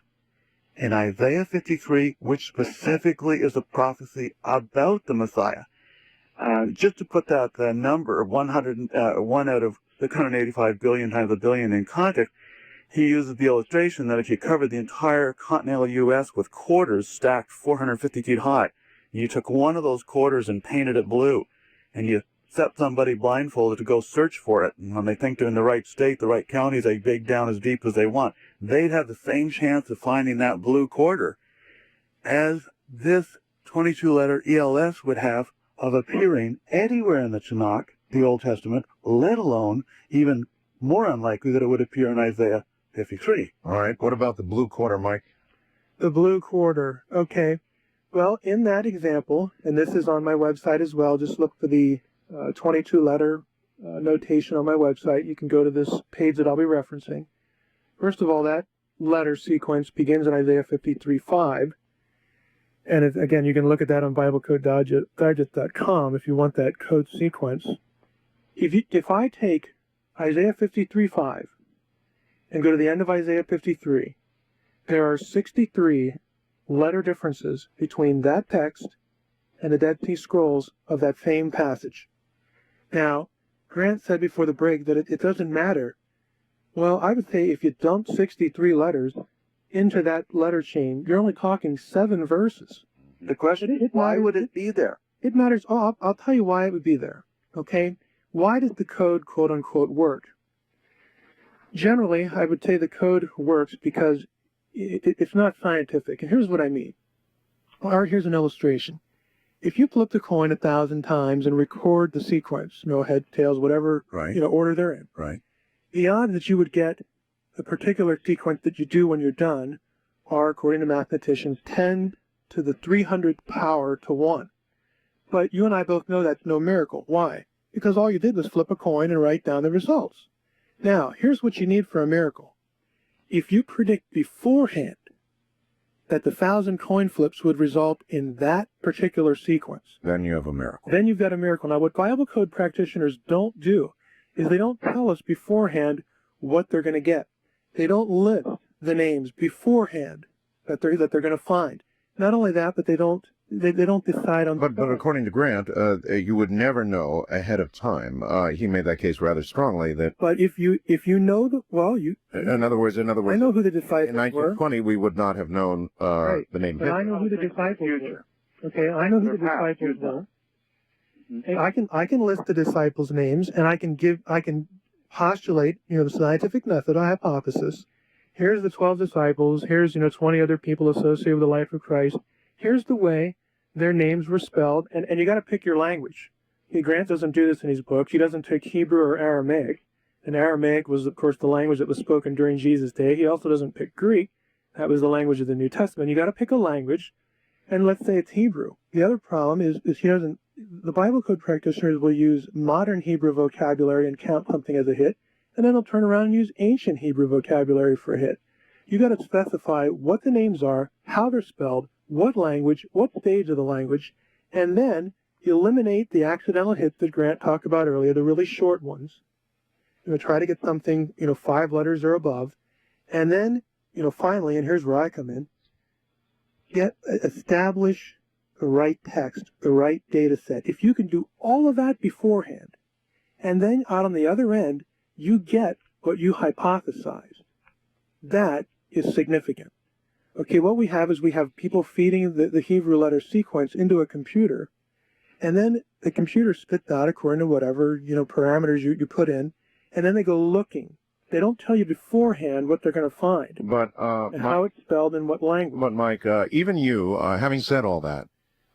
in Isaiah 53, which specifically is a prophecy about the Messiah. Just to put that number, 1 out of 685 billion times a billion in context, he uses the illustration that if you covered the entire continental U.S. with quarters stacked 450 feet high, and you took one of those quarters and painted it blue, and you set somebody blindfolded to go search for it, and when they think they're in the right state, the right county, they dig down as deep as they want, they'd have the same chance of finding that blue quarter as this 22-letter ELS would have of appearing anywhere in the Tanakh, the Old Testament, let alone even more unlikely that it would appear in Isaiah 53. All right. What about the blue quarter, Mike? The blue quarter. Okay. Well, in that example, and this is on my website as well, just look for the 22-letter notation on my website. You can go to this page that I'll be referencing. First of all, that letter sequence begins in Isaiah 53:5. And again, you can look at that on BibleCodeDigest.com if you want that code sequence. If I take Isaiah 53:5 and go to the end of Isaiah 53, there are 63 letter differences between that text and the Dead Sea Scrolls of that same passage. Now, Grant said before the break that it doesn't matter. Well, I would say if you dump 63 letters into that letter chain, you're only talking 7 verses. The question is, why would it be there? It matters. Oh, I'll tell you why it would be there. Okay? Why does the code, quote unquote, work? Generally, I would say the code works because it's not scientific. And here's what I mean. Or here's an illustration. If you flip the coin 1,000 times and record the sequence, head, tails, whatever, Right. Order they're in, Right. the odds that you would get a particular sequence that you do when you're done are, according to mathematicians, 10 to the 300th power to 1. But you and I both know that's no miracle. Why? Because all you did was flip a coin and write down the results. Now, here's what you need for a miracle. If you predict beforehand that the 1,000 coin flips would result in that particular sequence, Then you have a miracle. then you've got a miracle. Now, what Bible code practitioners don't do is they don't tell us beforehand what they're going to get. They don't list the names beforehand that they're going to find. Not only that, but they don't decide on. But according to Grant, you would never know ahead of time. He made that case rather strongly that. But if you know In other words, I know who the disciples in were. 1920 we would not have known Right. the name. But I know who the disciples were. Okay, I know who the disciples were. And I can list the disciples' names, and I can postulate, the scientific method, a hypothesis. Here's the 12 disciples. Here's 20 other people associated with the life of Christ. Here's the way their names were spelled, and you got to pick your language. Grant doesn't do this in his book. He doesn't take Hebrew or Aramaic, and Aramaic was, of course, the language that was spoken during Jesus' day. He also doesn't pick Greek. That was the language of the New Testament. You got to pick a language, and let's say it's Hebrew. The other problem is he doesn't. The Bible code practitioners will use modern Hebrew vocabulary and count something as a hit, and then they'll turn around and use ancient Hebrew vocabulary for a hit. You got to specify what the names are, how they're spelled, what language, what stage of the language, and then eliminate the accidental hits that Grant talked about earlier, the really short ones. Try to get something, 5 letters or above, and then, finally, and here's where I come in, establish the right text, the right data set. If you can do all of that beforehand, and then out on the other end, you get what you hypothesized, that is significant. Okay, what we have is we have people feeding the Hebrew letter sequence into a computer, and then the computer spits out according to whatever, parameters you put in, and then they go looking. They don't tell you beforehand what they're going to find, But and how it's spelled and what language. But Mike, even you, having said all that,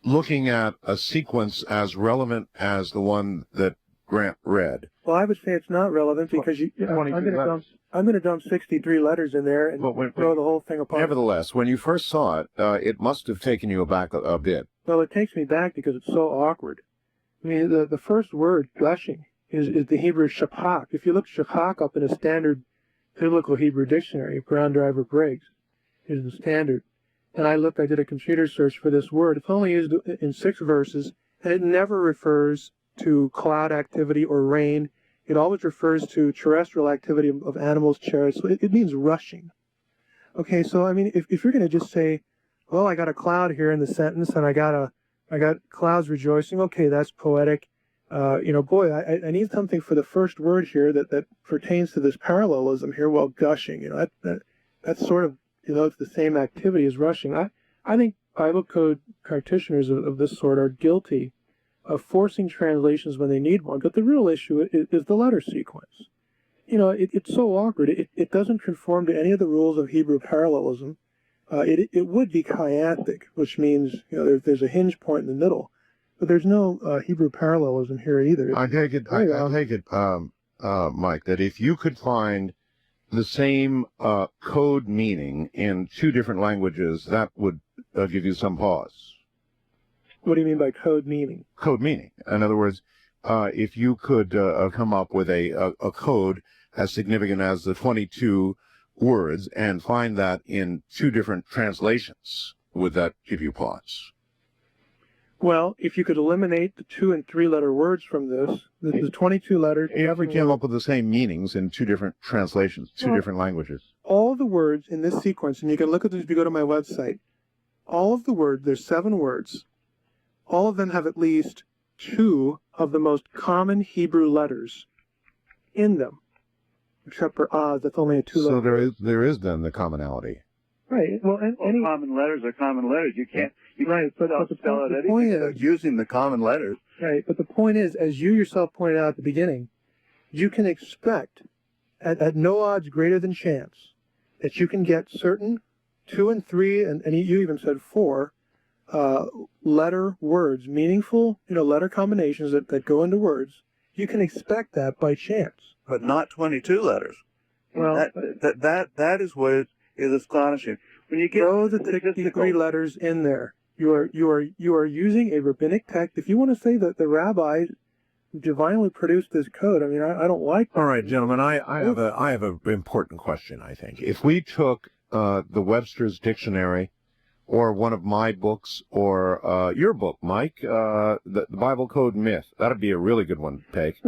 looking at a sequence as relevant as the one that Grant read. Well, I would say it's not relevant because I'm going to dump 63 letters in there and throw the whole thing apart. Nevertheless, when you first saw it, it must have taken you aback a bit. Well, it takes me back because it's so awkward. I mean, the first word, gushing, is the Hebrew shapach. If you look shapach up in a standard biblical Hebrew dictionary, Brown Driver Briggs is the standard. And I did a computer search for this word. It's only used in 6 verses, and it never refers to cloud activity or rain. It always refers to terrestrial activity of animals, chariots. So it means rushing. Okay, so I mean, if you're going to just say, well, I got a cloud here in the sentence, and I got clouds rejoicing. Okay, that's poetic. boy, I need something for the first word here that pertains to this parallelism here while gushing. That's sort of, it's the same activity as rushing. I think Bible code practitioners of this sort are guilty of forcing translations when they need one, but the real issue is the letter sequence. It's so awkward. It doesn't conform to any of the rules of Hebrew parallelism. It would be chiastic, which means there's a hinge point in the middle, but there's no Hebrew parallelism here either. I take it, Mike, that if you could find the same code meaning in two different languages, that would give you some pause. What do you mean by code meaning? Code meaning. In other words, if you could come up with a code as significant as the 22 words and find that in two different translations, would that give you pause? Well, if you could eliminate the 2- and 3-letter words from this is 22 letters. If we came up with the same meanings in two different translations, two different languages. All the words in this sequence, and you can look at this if you go to my website, all of the words, there's 7 words, all of them have at least 2 of the most common Hebrew letters in them, except for Oz, that's only a 2-letter. So there is then the commonality. Right. Well, any common letters are common letters. You can't right, but the spell it point anything is, using the common letters. Right, but the point is, as you yourself pointed out at the beginning, you can expect, at no odds greater than chance, that you can get certain 2 and 3, and you even said 4, letter words, meaningful, letter combinations that go into words. You can expect that by chance. But not 22 letters. Well, that is what is astonishing. When you get throw the 63 letters in there, you are using a rabbinic text. If you want to say that the rabbi divinely produced this code, I don't like that. All right, gentlemen, I have an important question, I think. If we took the Webster's Dictionary or one of my books or your book, Mike, the Bible Code Myth, that'd be a really good one to take.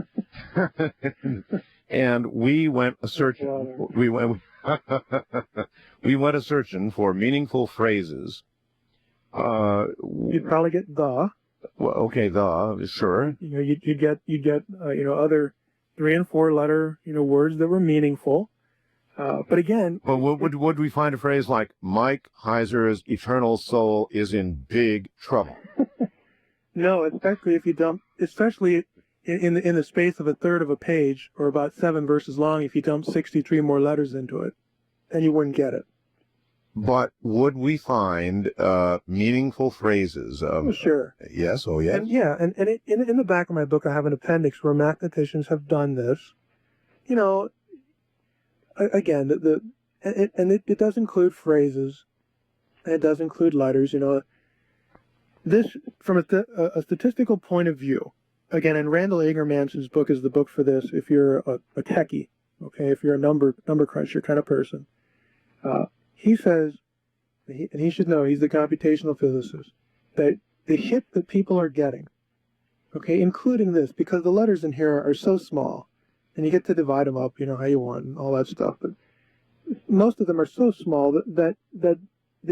And we went a-searching. We went a-searching for meaningful phrases. You'd probably get the. Well, okay, sure. You'd get other 3- and 4-letter words that were meaningful. But again, but would we find a phrase like Mike Heiser's eternal soul is in big trouble? No, especially if you dump, especially in the space of a third of a page, or about 7 verses long, if you dump 63 more letters into it, then you wouldn't get it. But would we find meaningful phrases? Sure. Yes. Oh, yes. And yeah, and in the back of my book, I have an appendix where mathematicians have done this. Again, it does include phrases, and it does include letters. This from a statistical point of view. Again, and Randall Ingermanson's book is the book for this. If you're a techie, okay, if you're a number cruncher kind of person. He says, and he should know, he's the computational physicist, that the hit that people are getting, okay, including this, because the letters in here are so small, and you get to divide them up, how you want, and all that stuff, but most of them are so small that the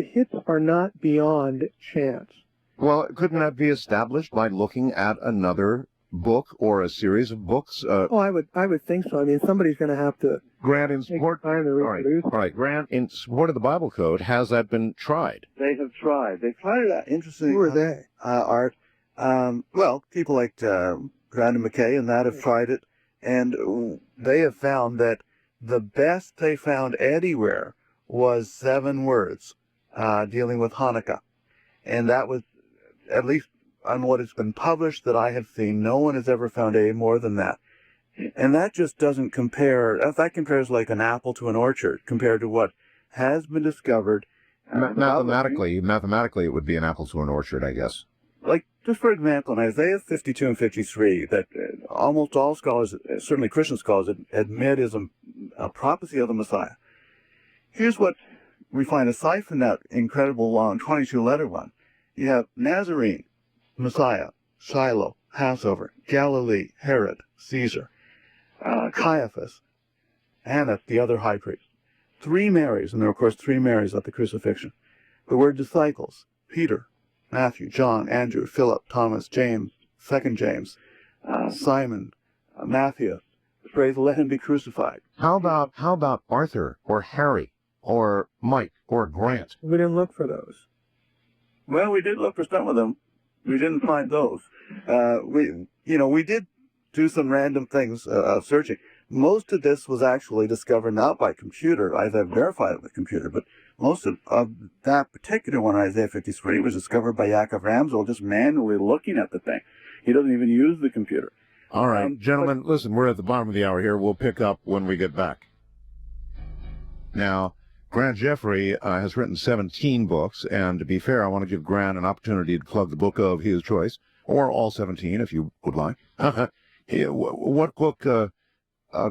hits are not beyond chance. Well, couldn't that be established by looking at another book or a series of books? I would think so. Somebody's going to have to. Grant, in support. Time to reproduce. All right. Grant, in support of the Bible Code, has that been tried? They have tried. They've tried it out. Interesting. Who are they? Art. Well, people like Grant and McKay and that have tried it, and they have found that the best they found anywhere was 7 words dealing with Hanukkah, and that was, at least on what has been published that I have seen, no one has ever found any more than that. And that just doesn't compare, that compares like an apple to an orchard compared to what has been discovered. Mathematically, it would be an apple to an orchard, I guess. Like, just for example, in Isaiah 52 and 53, that almost all scholars, certainly Christian scholars, admit is a prophecy of the Messiah. Here's what we find aside from that incredible long 22-letter one. You have Nazarene, Messiah, Shiloh, Passover, Galilee, Herod, Caesar, Caiaphas, Annas, the other high priest. 3 Marys, and there are, of course, 3 Marys at the crucifixion. The word disciples, Peter, Matthew, John, Andrew, Philip, Thomas, James, 2 James, Simon, Matthew, the phrase "let him be crucified." How about Arthur or Harry or Mike or Grant? We didn't look for those. Well, we did look for some of them. We didn't find those. We did do some random things searching. Most of this was actually discovered not by computer, as I've verified it with computer, but most of that particular one, Isaiah 53, was discovered by Yaakov Ramsel just manually looking at the thing. He doesn't even use the computer. All right, gentlemen, listen, we're at the bottom of the hour here. We'll pick up when we get back. Now, Grant Jeffrey has written 17 books, and to be fair, I want to give Grant an opportunity to plug the book of his choice, or all 17 if you would like. What book,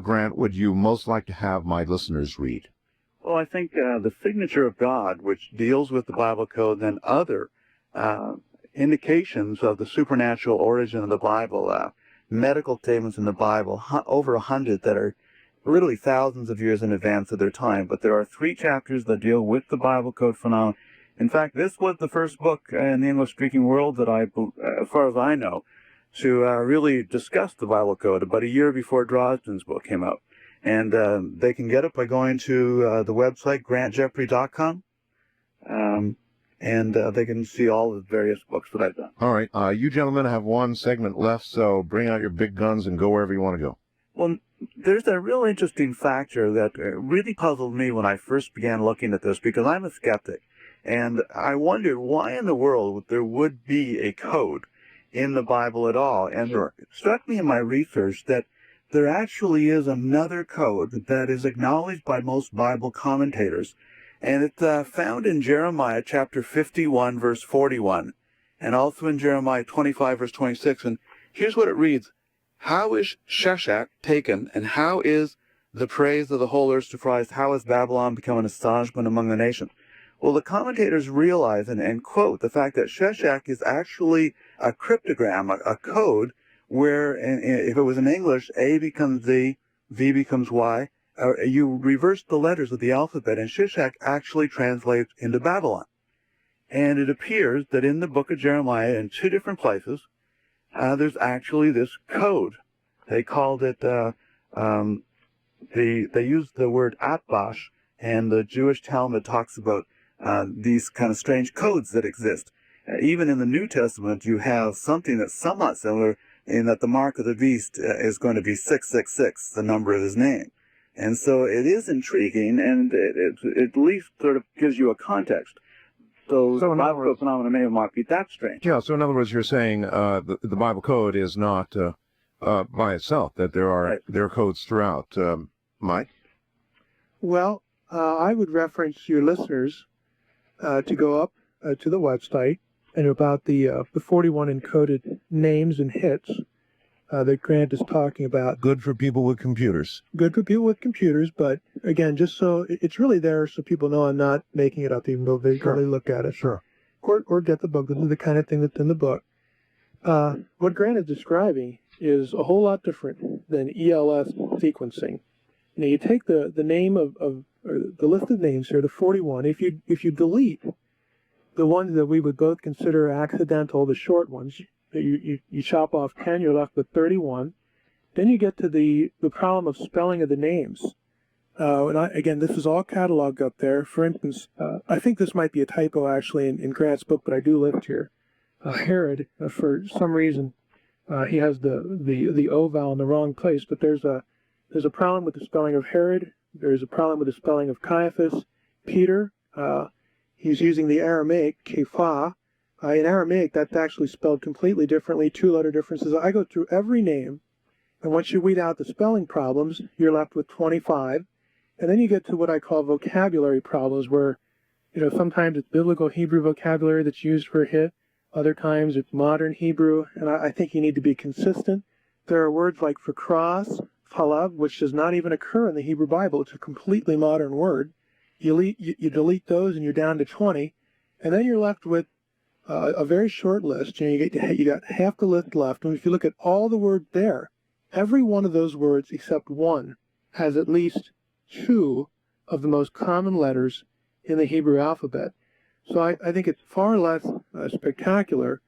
Grant, would you most like to have my listeners read? Well, I think The Signature of God, which deals with the Bible code, and other indications of the supernatural origin of the Bible, medical statements in the Bible, over 100 that are literally thousands of years in advance of their time. But there are 3 chapters that deal with the Bible code phenomenon. In fact, this was the first book in the English-speaking world that as far as I know, to really discuss the Bible code about a year before Dresden's book came out. And they can get it by going to the website, grantjeffrey.com. And they can see all the various books that I've done. All right. You gentlemen have one segment left, so bring out your big guns and go wherever you want to go. Well, there's a real interesting factor that really puzzled me when I first began looking at this, because I'm a skeptic. And I wondered why in the world there would be a code in the Bible at all. And it struck me in my research that there actually is another code that is acknowledged by most Bible commentators. And it's found in Jeremiah chapter 51, verse 41, and also in Jeremiah 25, verse 26. And here's what it reads. How is Sheshach taken, and how is the praise of the whole earth surprised? How has Babylon become an astonishment among the nations? Well, the commentators realize and quote the fact that Sheshach is actually a cryptogram, a code, where if it was in English, A becomes Z, V becomes Y. You reverse the letters of the alphabet, and Sheshach actually translates into Babylon. And it appears that in the book of Jeremiah, in 2 different places, there's actually this code. They called it, they used the word atbash, and the Jewish Talmud talks about these kind of strange codes that exist. Even in the New Testament, you have something that's somewhat similar, in that the mark of the beast is going to be 666, the number of his name. And so it is intriguing, and it at least sort of gives you a context. So the Bible code phenomena may not be that strange. Yeah, so in other words, you're saying the Bible code is not by itself, that there are codes throughout. Mike? Well, I would reference your listeners to go up to the website and about the 41 encoded names and hits that Grant is talking about. Good for people with computers. Good for people with computers, but again, just so it's really there so people know I'm not making it up, even though they really look at it. Sure. Or get the book. This is the kind of thing that's in the book. What Grant is describing is a whole lot different than ELS sequencing. You know, you take the name of or the list of names here, the 41. If you delete the ones that we would both consider accidental, the short ones, you chop off 10, you're left with 31. Then you get to the problem of spelling of the names. Again, this is all cataloged up there. For instance, I think this might be a typo actually in Grant's book, but I do list here. Herod, for some reason, he has the O vowel in the wrong place, but there's a problem with the spelling of Herod. There's a problem with the spelling of Caiaphas. Peter, he's using the Aramaic, Kephah. In Aramaic, that's actually spelled completely differently, 2-letter differences. I go through every name, and once you weed out the spelling problems, you're left with 25. And then you get to what I call vocabulary problems, where, sometimes it's biblical Hebrew vocabulary that's used for a hit. Other times it's modern Hebrew, and I think you need to be consistent. There are words like for cross, phalav, which does not even occur in the Hebrew Bible. It's a completely modern word. You delete those, and you're down to 20. And then you're left with a very short list. You got half the list left. And if you look at all the words there, every one of those words except one has at least 2 of the most common letters in the Hebrew alphabet. So I think it's far less spectacular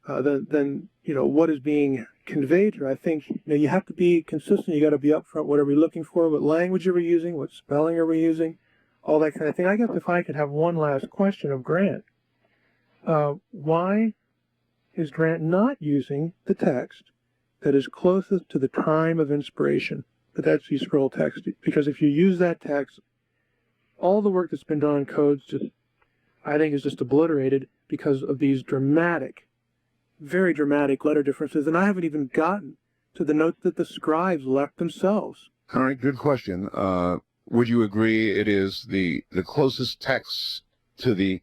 than what is being conveyed here. I think you have to be consistent. You got to be upfront. What are we looking for? What language are we using? What spelling are we using? All that kind of thing. I guess if I could have one last question of Grant, why is Grant not using the text that is closest to the time of inspiration, the Dead Sea Scroll text? Because if you use that text, all the work that's been done on codes I think is just obliterated because of these dramatic, very dramatic letter differences. And I haven't even gotten to the note that the scribes left themselves. All right, good question. Would you agree it is the closest text to the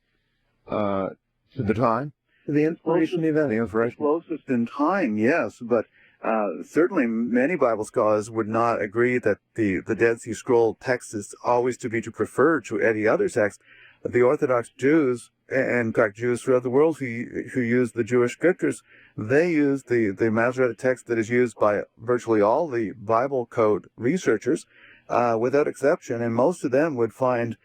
time? The inspiration event. The inspiration. Closest in time, yes, but certainly many Bible scholars would not agree that the Dead Sea Scroll text is always to be preferred to any other text. The Orthodox Jews, and in fact Jews throughout the world who use the Jewish scriptures, they use the Masoretic text that is used by virtually all the Bible code researchers, without exception, and most of them would find,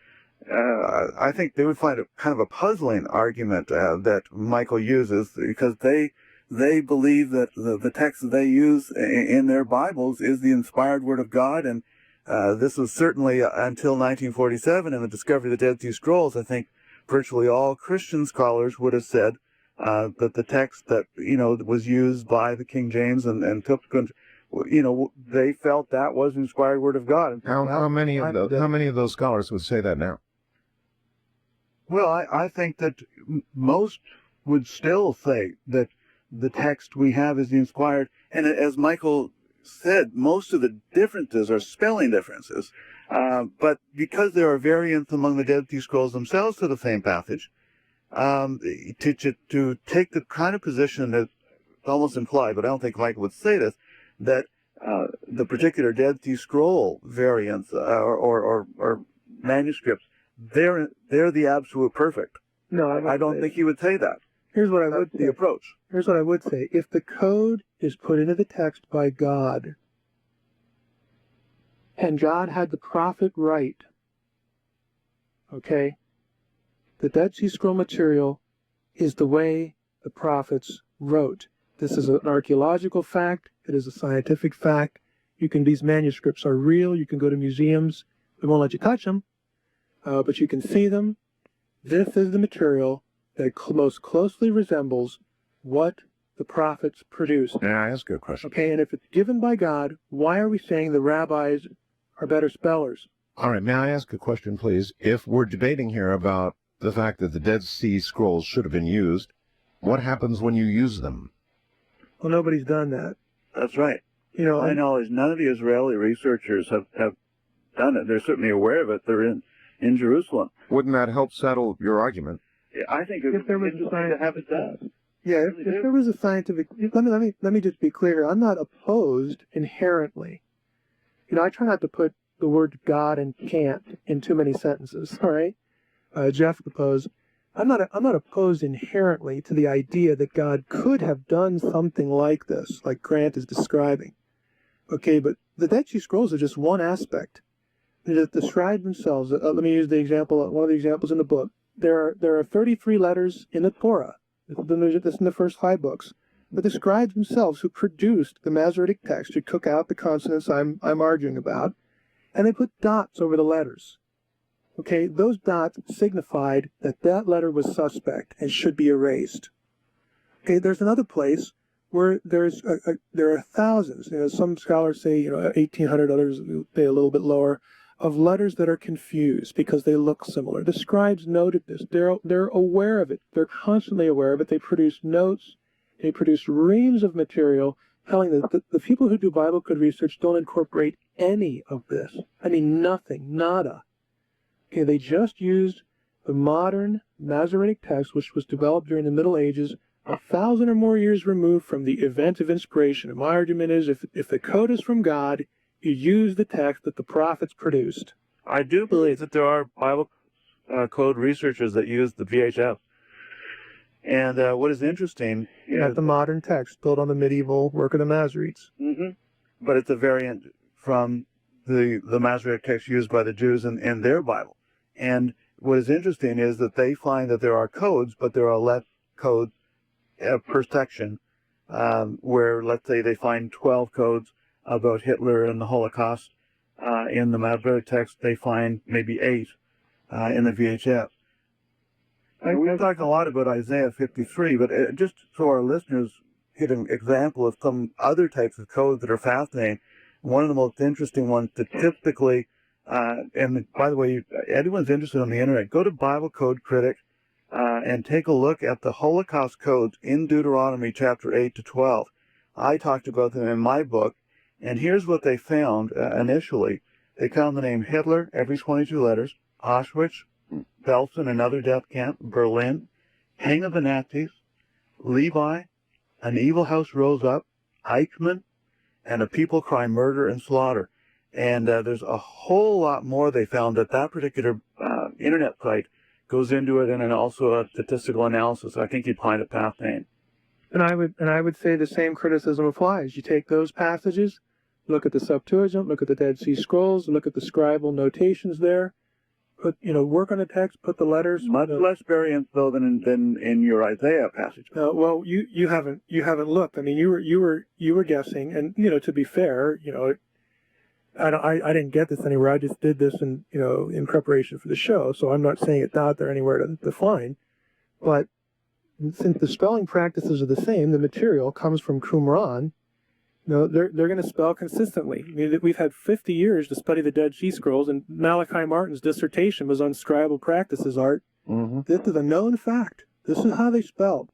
I think they would find a kind of a puzzling argument that Michael uses, because they believe that the text that they use in their Bibles is the inspired Word of God, and this was certainly until 1947 and the discovery of the Dead Sea Scrolls. I think virtually all Christian scholars would have said that the text that was used by the King James and subsequent, they felt that was the inspired Word of God. How many of those scholars would say that now? Well, I think that most would still say that the text we have is the inspired, and as Michael said, most of the differences are spelling differences. But because there are variants among the Dead Sea Scrolls themselves to the same passage, to take the kind of position that almost implied, but I don't think Michael would say this, that the particular Dead Sea Scroll variants or manuscripts, they're the absolute perfect. No, I don't think he would say that. Here's what I would say. The approach. Here's what I would say. If the code is put into the text by God, and God had the prophet write, okay, the Dead Sea Scroll material is the way the prophets wrote. This is an archaeological fact. It is a scientific fact. These manuscripts are real. You can go to museums. They won't let you touch them, but you can see them. This is the material that most closely resembles what the prophets produced. Yeah, I ask you a question. Okay, and if it's given by God, why are we saying the rabbis are better spellers? All right, may I ask a question, please? If we're debating here about the fact that the Dead Sea Scrolls should have been used, what happens when you use them? Well, nobody's done that. That's right. To my knowledge, none of the Israeli researchers have done it. They're certainly aware of it. They're in Jerusalem. Wouldn't that help settle your argument? I think if there was a scientific to have it done. Yeah, if there was a scientific, let me just be clear. I'm not opposed inherently. I try not to put the word God and can't in too many sentences. All right, Jeff opposed. I'm not opposed inherently to the idea that God could have done something like this, like Grant is describing. Okay, but the Dead Sea Scrolls are just one aspect. The scribes themselves. Let me use the example. One of the examples in the book. There are 33 letters in the Torah. This in the first 5 books. But the scribes themselves, who produced the Masoretic text, who took out the consonants I'm arguing about, and they put dots over the letters. Okay, those dots signified that letter was suspect and should be erased. Okay, there's another place where there are thousands. Some scholars say 1,800, others say a little bit lower, of letters that are confused because they look similar. The scribes noted this. They're aware of it. They're constantly aware of it. They produce notes. They produce reams of material telling that the people who do Bible code research don't incorporate any of this. I mean, nothing, nada. Okay, they just used the modern Masoretic text, which was developed during the Middle Ages, 1,000 or more years removed from the event of inspiration. And my argument is, if the code is from God, you use the text that the prophets produced. I do believe that there are Bible code researchers that use the VHF. And what is interesting is the modern text built on the medieval work of the Masoretes. Mm-hmm. But it's a variant from the Masoretic text used by the Jews in their Bible. And what is interesting is that they find that there are codes, but there are less codes per section, where, let's say, they find 12 codes about Hitler and the Holocaust. In the Masoretic Text, they find maybe 8 in the VHF. We've talked a lot about Isaiah 53, but just so our listeners get an example of some other types of codes that are fascinating, one of the most interesting ones statistically, and by the way, anyone's interested on the internet, go to Bible Code Critic and take a look at the Holocaust codes in Deuteronomy chapter 8 to 12. I talked about them in my book, and here's what they found initially. They found the name Hitler, every 22 letters, Auschwitz, Belsen, another death camp, Berlin, Hang of the Nazis, Levi, An Evil House Rose Up, Eichmann, and A People Cry Murder and Slaughter. And there's a whole lot more they found that particular internet site goes into it, and then also a statistical analysis. I think you'd find it fascinating. And I would say the same criticism applies. You take those passages, look at the Septuagint, look at the Dead Sea Scrolls, look at the scribal notations there. Work on the text, put the letters. Much less variance though than in your Isaiah passage. Well, you haven't looked. I mean, you were guessing, and to be fair, I didn't get this anywhere. I just did this in preparation for the show, so I'm not saying it's out there anywhere to find. But since the spelling practices are the same, the material comes from Qumran. They're going to spell consistently. I mean, we've had 50 years to study the Dead Sea Scrolls, and Malachi Martin's dissertation was on scribal practices, Art. Mm-hmm. This is a known fact. This is how they spelled.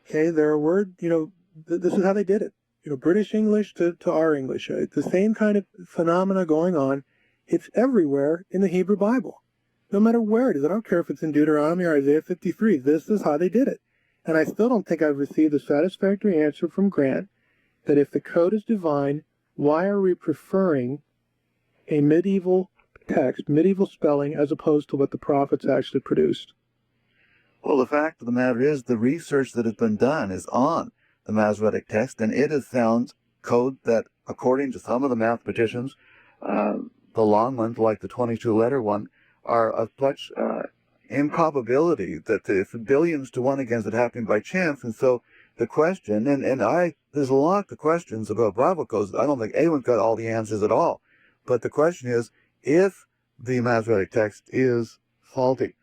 Okay, there are words, this is how they did it. British English to our English. It's the same kind of phenomena going on. It's everywhere in the Hebrew Bible. No matter where it is. I don't care if it's in Deuteronomy or Isaiah 53. This is how they did it. And I still don't think I've received a satisfactory answer from Grant that if the code is divine, why are we preferring a medieval text, medieval spelling, as opposed to what the prophets actually produced? Well, the fact of the matter is the research that has been done is on the Masoretic Text, and it has found codes that, according to some of the mathematicians, the long ones, like the 22-letter one, are of such improbability that it's billions to one against it happening by chance. And so the question, there's a lot of questions about Bible codes. I don't think anyone's got all the answers at all. But the question is, if the Masoretic Text is faulty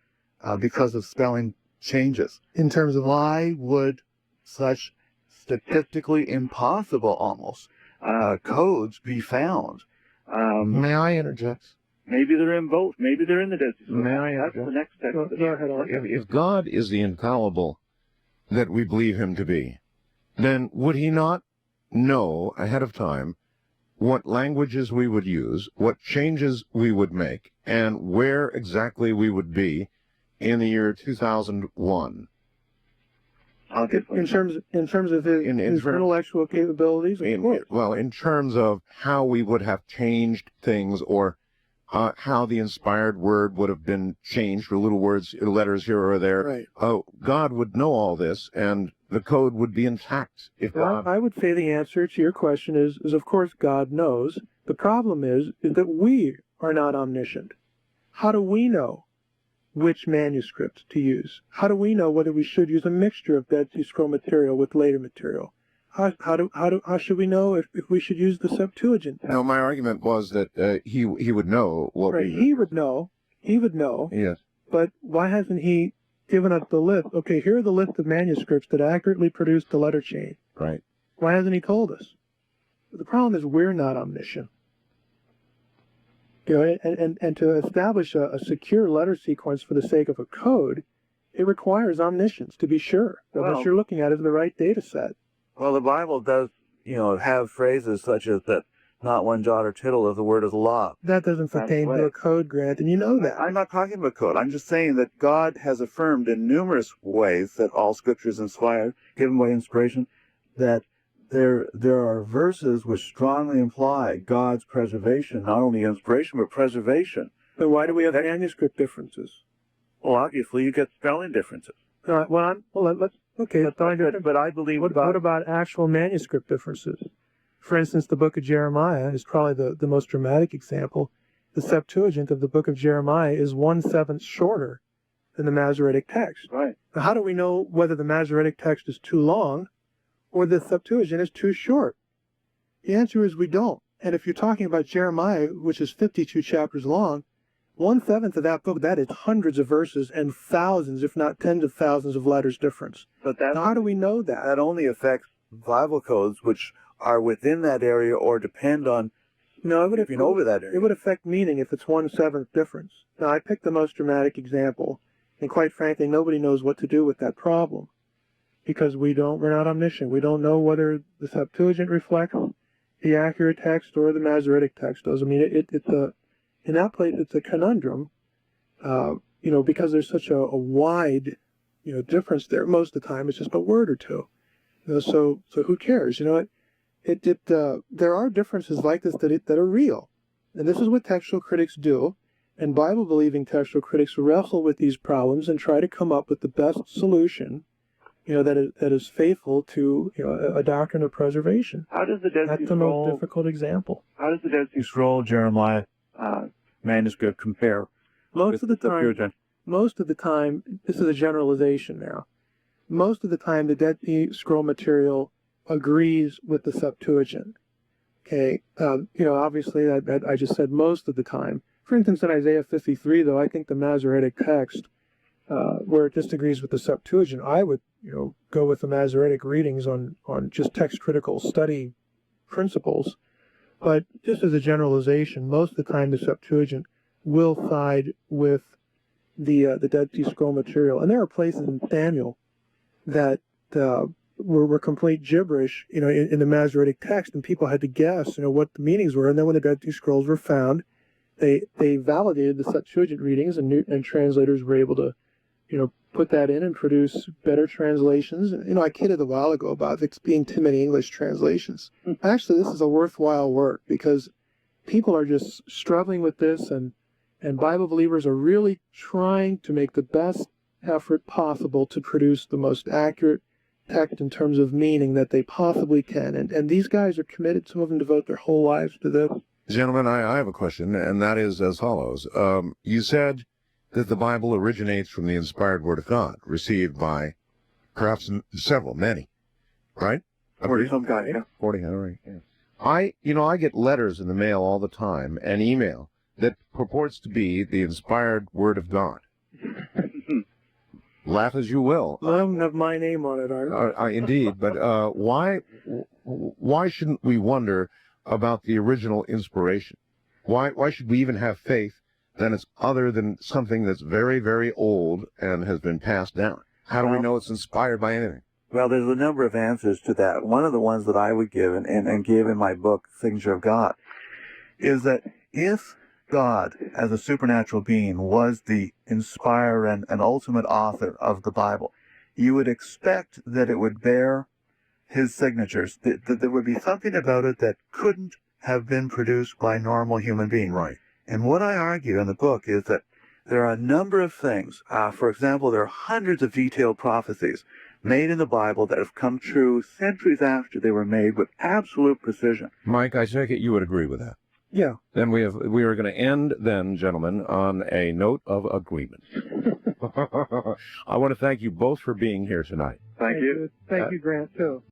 because of spelling changes, In terms of why would such statistically impossible almost codes be found? May I interject? Maybe they're in both. Maybe they're in the Dead Sea Scrolls. May I That's the next step. Go ahead, Art. If God is the infallible that we believe him to be, then would he not know ahead of time what languages we would use, what changes we would make, and where exactly we would be in the year 2001? I'll get In terms of his intellectual capabilities, of course. In terms of how we would have changed things, or how the inspired word would have been changed, or little words, letters here or there. Right. God would know all this, and the code would be intact. I would say the answer to your question is of course God knows. The problem is that we are not omniscient. How do we know which manuscript to use? How do we know whether we should use a mixture of Dead Sea Scroll material with later material? How should we know if we should use the Septuagint? No, my argument was that he would know what right. He would know. Yes. But why hasn't he given us the list? Okay, here are the list of manuscripts that accurately produced the letter chain. Right. Why hasn't he told us? The problem is we're not omniscient. And to establish a secure letter sequence for the sake of a code, it requires omniscience, to be sure. That what you're looking at is the right data set. Well, the Bible does, have phrases such as that not one jot or tittle of the word is law. That doesn't pertain to a code, Grant, and you know that. I'm not talking about code. I'm just saying that God has affirmed in numerous ways that all Scripture is inspired, given by inspiration, that there are verses which strongly imply God's preservation, not only inspiration, but preservation. Then why do we have manuscript differences? Well, obviously, you get spelling differences. Let's find it. But I believe what about actual manuscript differences? For instance, the book of Jeremiah is probably the most dramatic example. The Septuagint of the book of Jeremiah is 1/7 shorter than the Masoretic text. Right. Now, how do we know whether the Masoretic text is too long or the Septuagint is too short? The answer is we don't. And if you're talking about Jeremiah, which is 52 chapters long, 1/7 of that book, that is hundreds of verses and thousands, if not tens of thousands of letters difference. But that, Now, how do we know that? that only affects Bible codes which are within that area or depend on No, it would moving over that area. It would affect meaning if it's 1/7 difference. Now, I picked the most dramatic example, and quite frankly, nobody knows what to do with that problem because we're not omniscient. We don't know whether the Septuagint reflects the accurate text or the Masoretic text does. I mean, in that place, it's a conundrum, because there's such a wide, difference there. Most of the time, it's just a word or two. So who cares? There are differences like this that are real, and this is what textual critics do. And Bible-believing textual critics wrestle with these problems and try to come up with the best solution, that is faithful to a doctrine of preservation. How does the Dead Sea That's the Scroll? most difficult example. How does the Dead Sea Scroll Jeremiah manuscript compare? Most of the time, Septuagint? this is a generalization now. Most of the time, the Dead Sea Scroll material agrees with the Septuagint. Okay, obviously, I just said most of the time. For instance, in Isaiah 53, though, I think the Masoretic text, where it disagrees with the Septuagint, I would, go with the Masoretic readings on just text critical study principles. But just as a generalization, most of the time the Septuagint will side with the Dead Sea Scroll material. And there are places in Samuel that were complete gibberish, in the Masoretic text, and people had to guess, what the meanings were. And then when the Dead Sea Scrolls were found, they validated the Septuagint readings, and translators were able to, put that in and produce better translations. I kidded a while ago about it being too many English translations. Actually, this is a worthwhile work because people are just struggling with this, and Bible believers are really trying to make the best effort possible to produce the most accurate text in terms of meaning that they possibly can. And these guys are committed. Some of them devote their whole lives to this. Gentlemen, I have a question, and that is as follows. You said that the Bible originates from the inspired Word of God, received by perhaps many, right? 40 some guy, yeah. 40, all right. Yeah. I get letters in the mail all the time, and email that purports to be the inspired Word of God. Laugh as you will. None of them have my name on it, Art. Indeed, but why shouldn't we wonder about the original inspiration? Why should we even have faith that it's other than something that's very, very old and has been passed down? How do we know it's inspired by anything? Well, there's a number of answers to that. One of the ones that I would give and give in my book, Signature of God, is that if God, as a supernatural being, was the inspirer and ultimate author of the Bible, you would expect that it would bear his signatures, that there would be something about it that couldn't have been produced by normal human being. Right. And what I argue in the book is that there are a number of things. For example, there are hundreds of detailed prophecies made in the Bible that have come true centuries after they were made with absolute precision. Mike, I take it you would agree with that. Yeah. Then we are going to end then, gentlemen, on a note of agreement. I want to thank you both for being here tonight. Thank you. Thank you, Grant, too.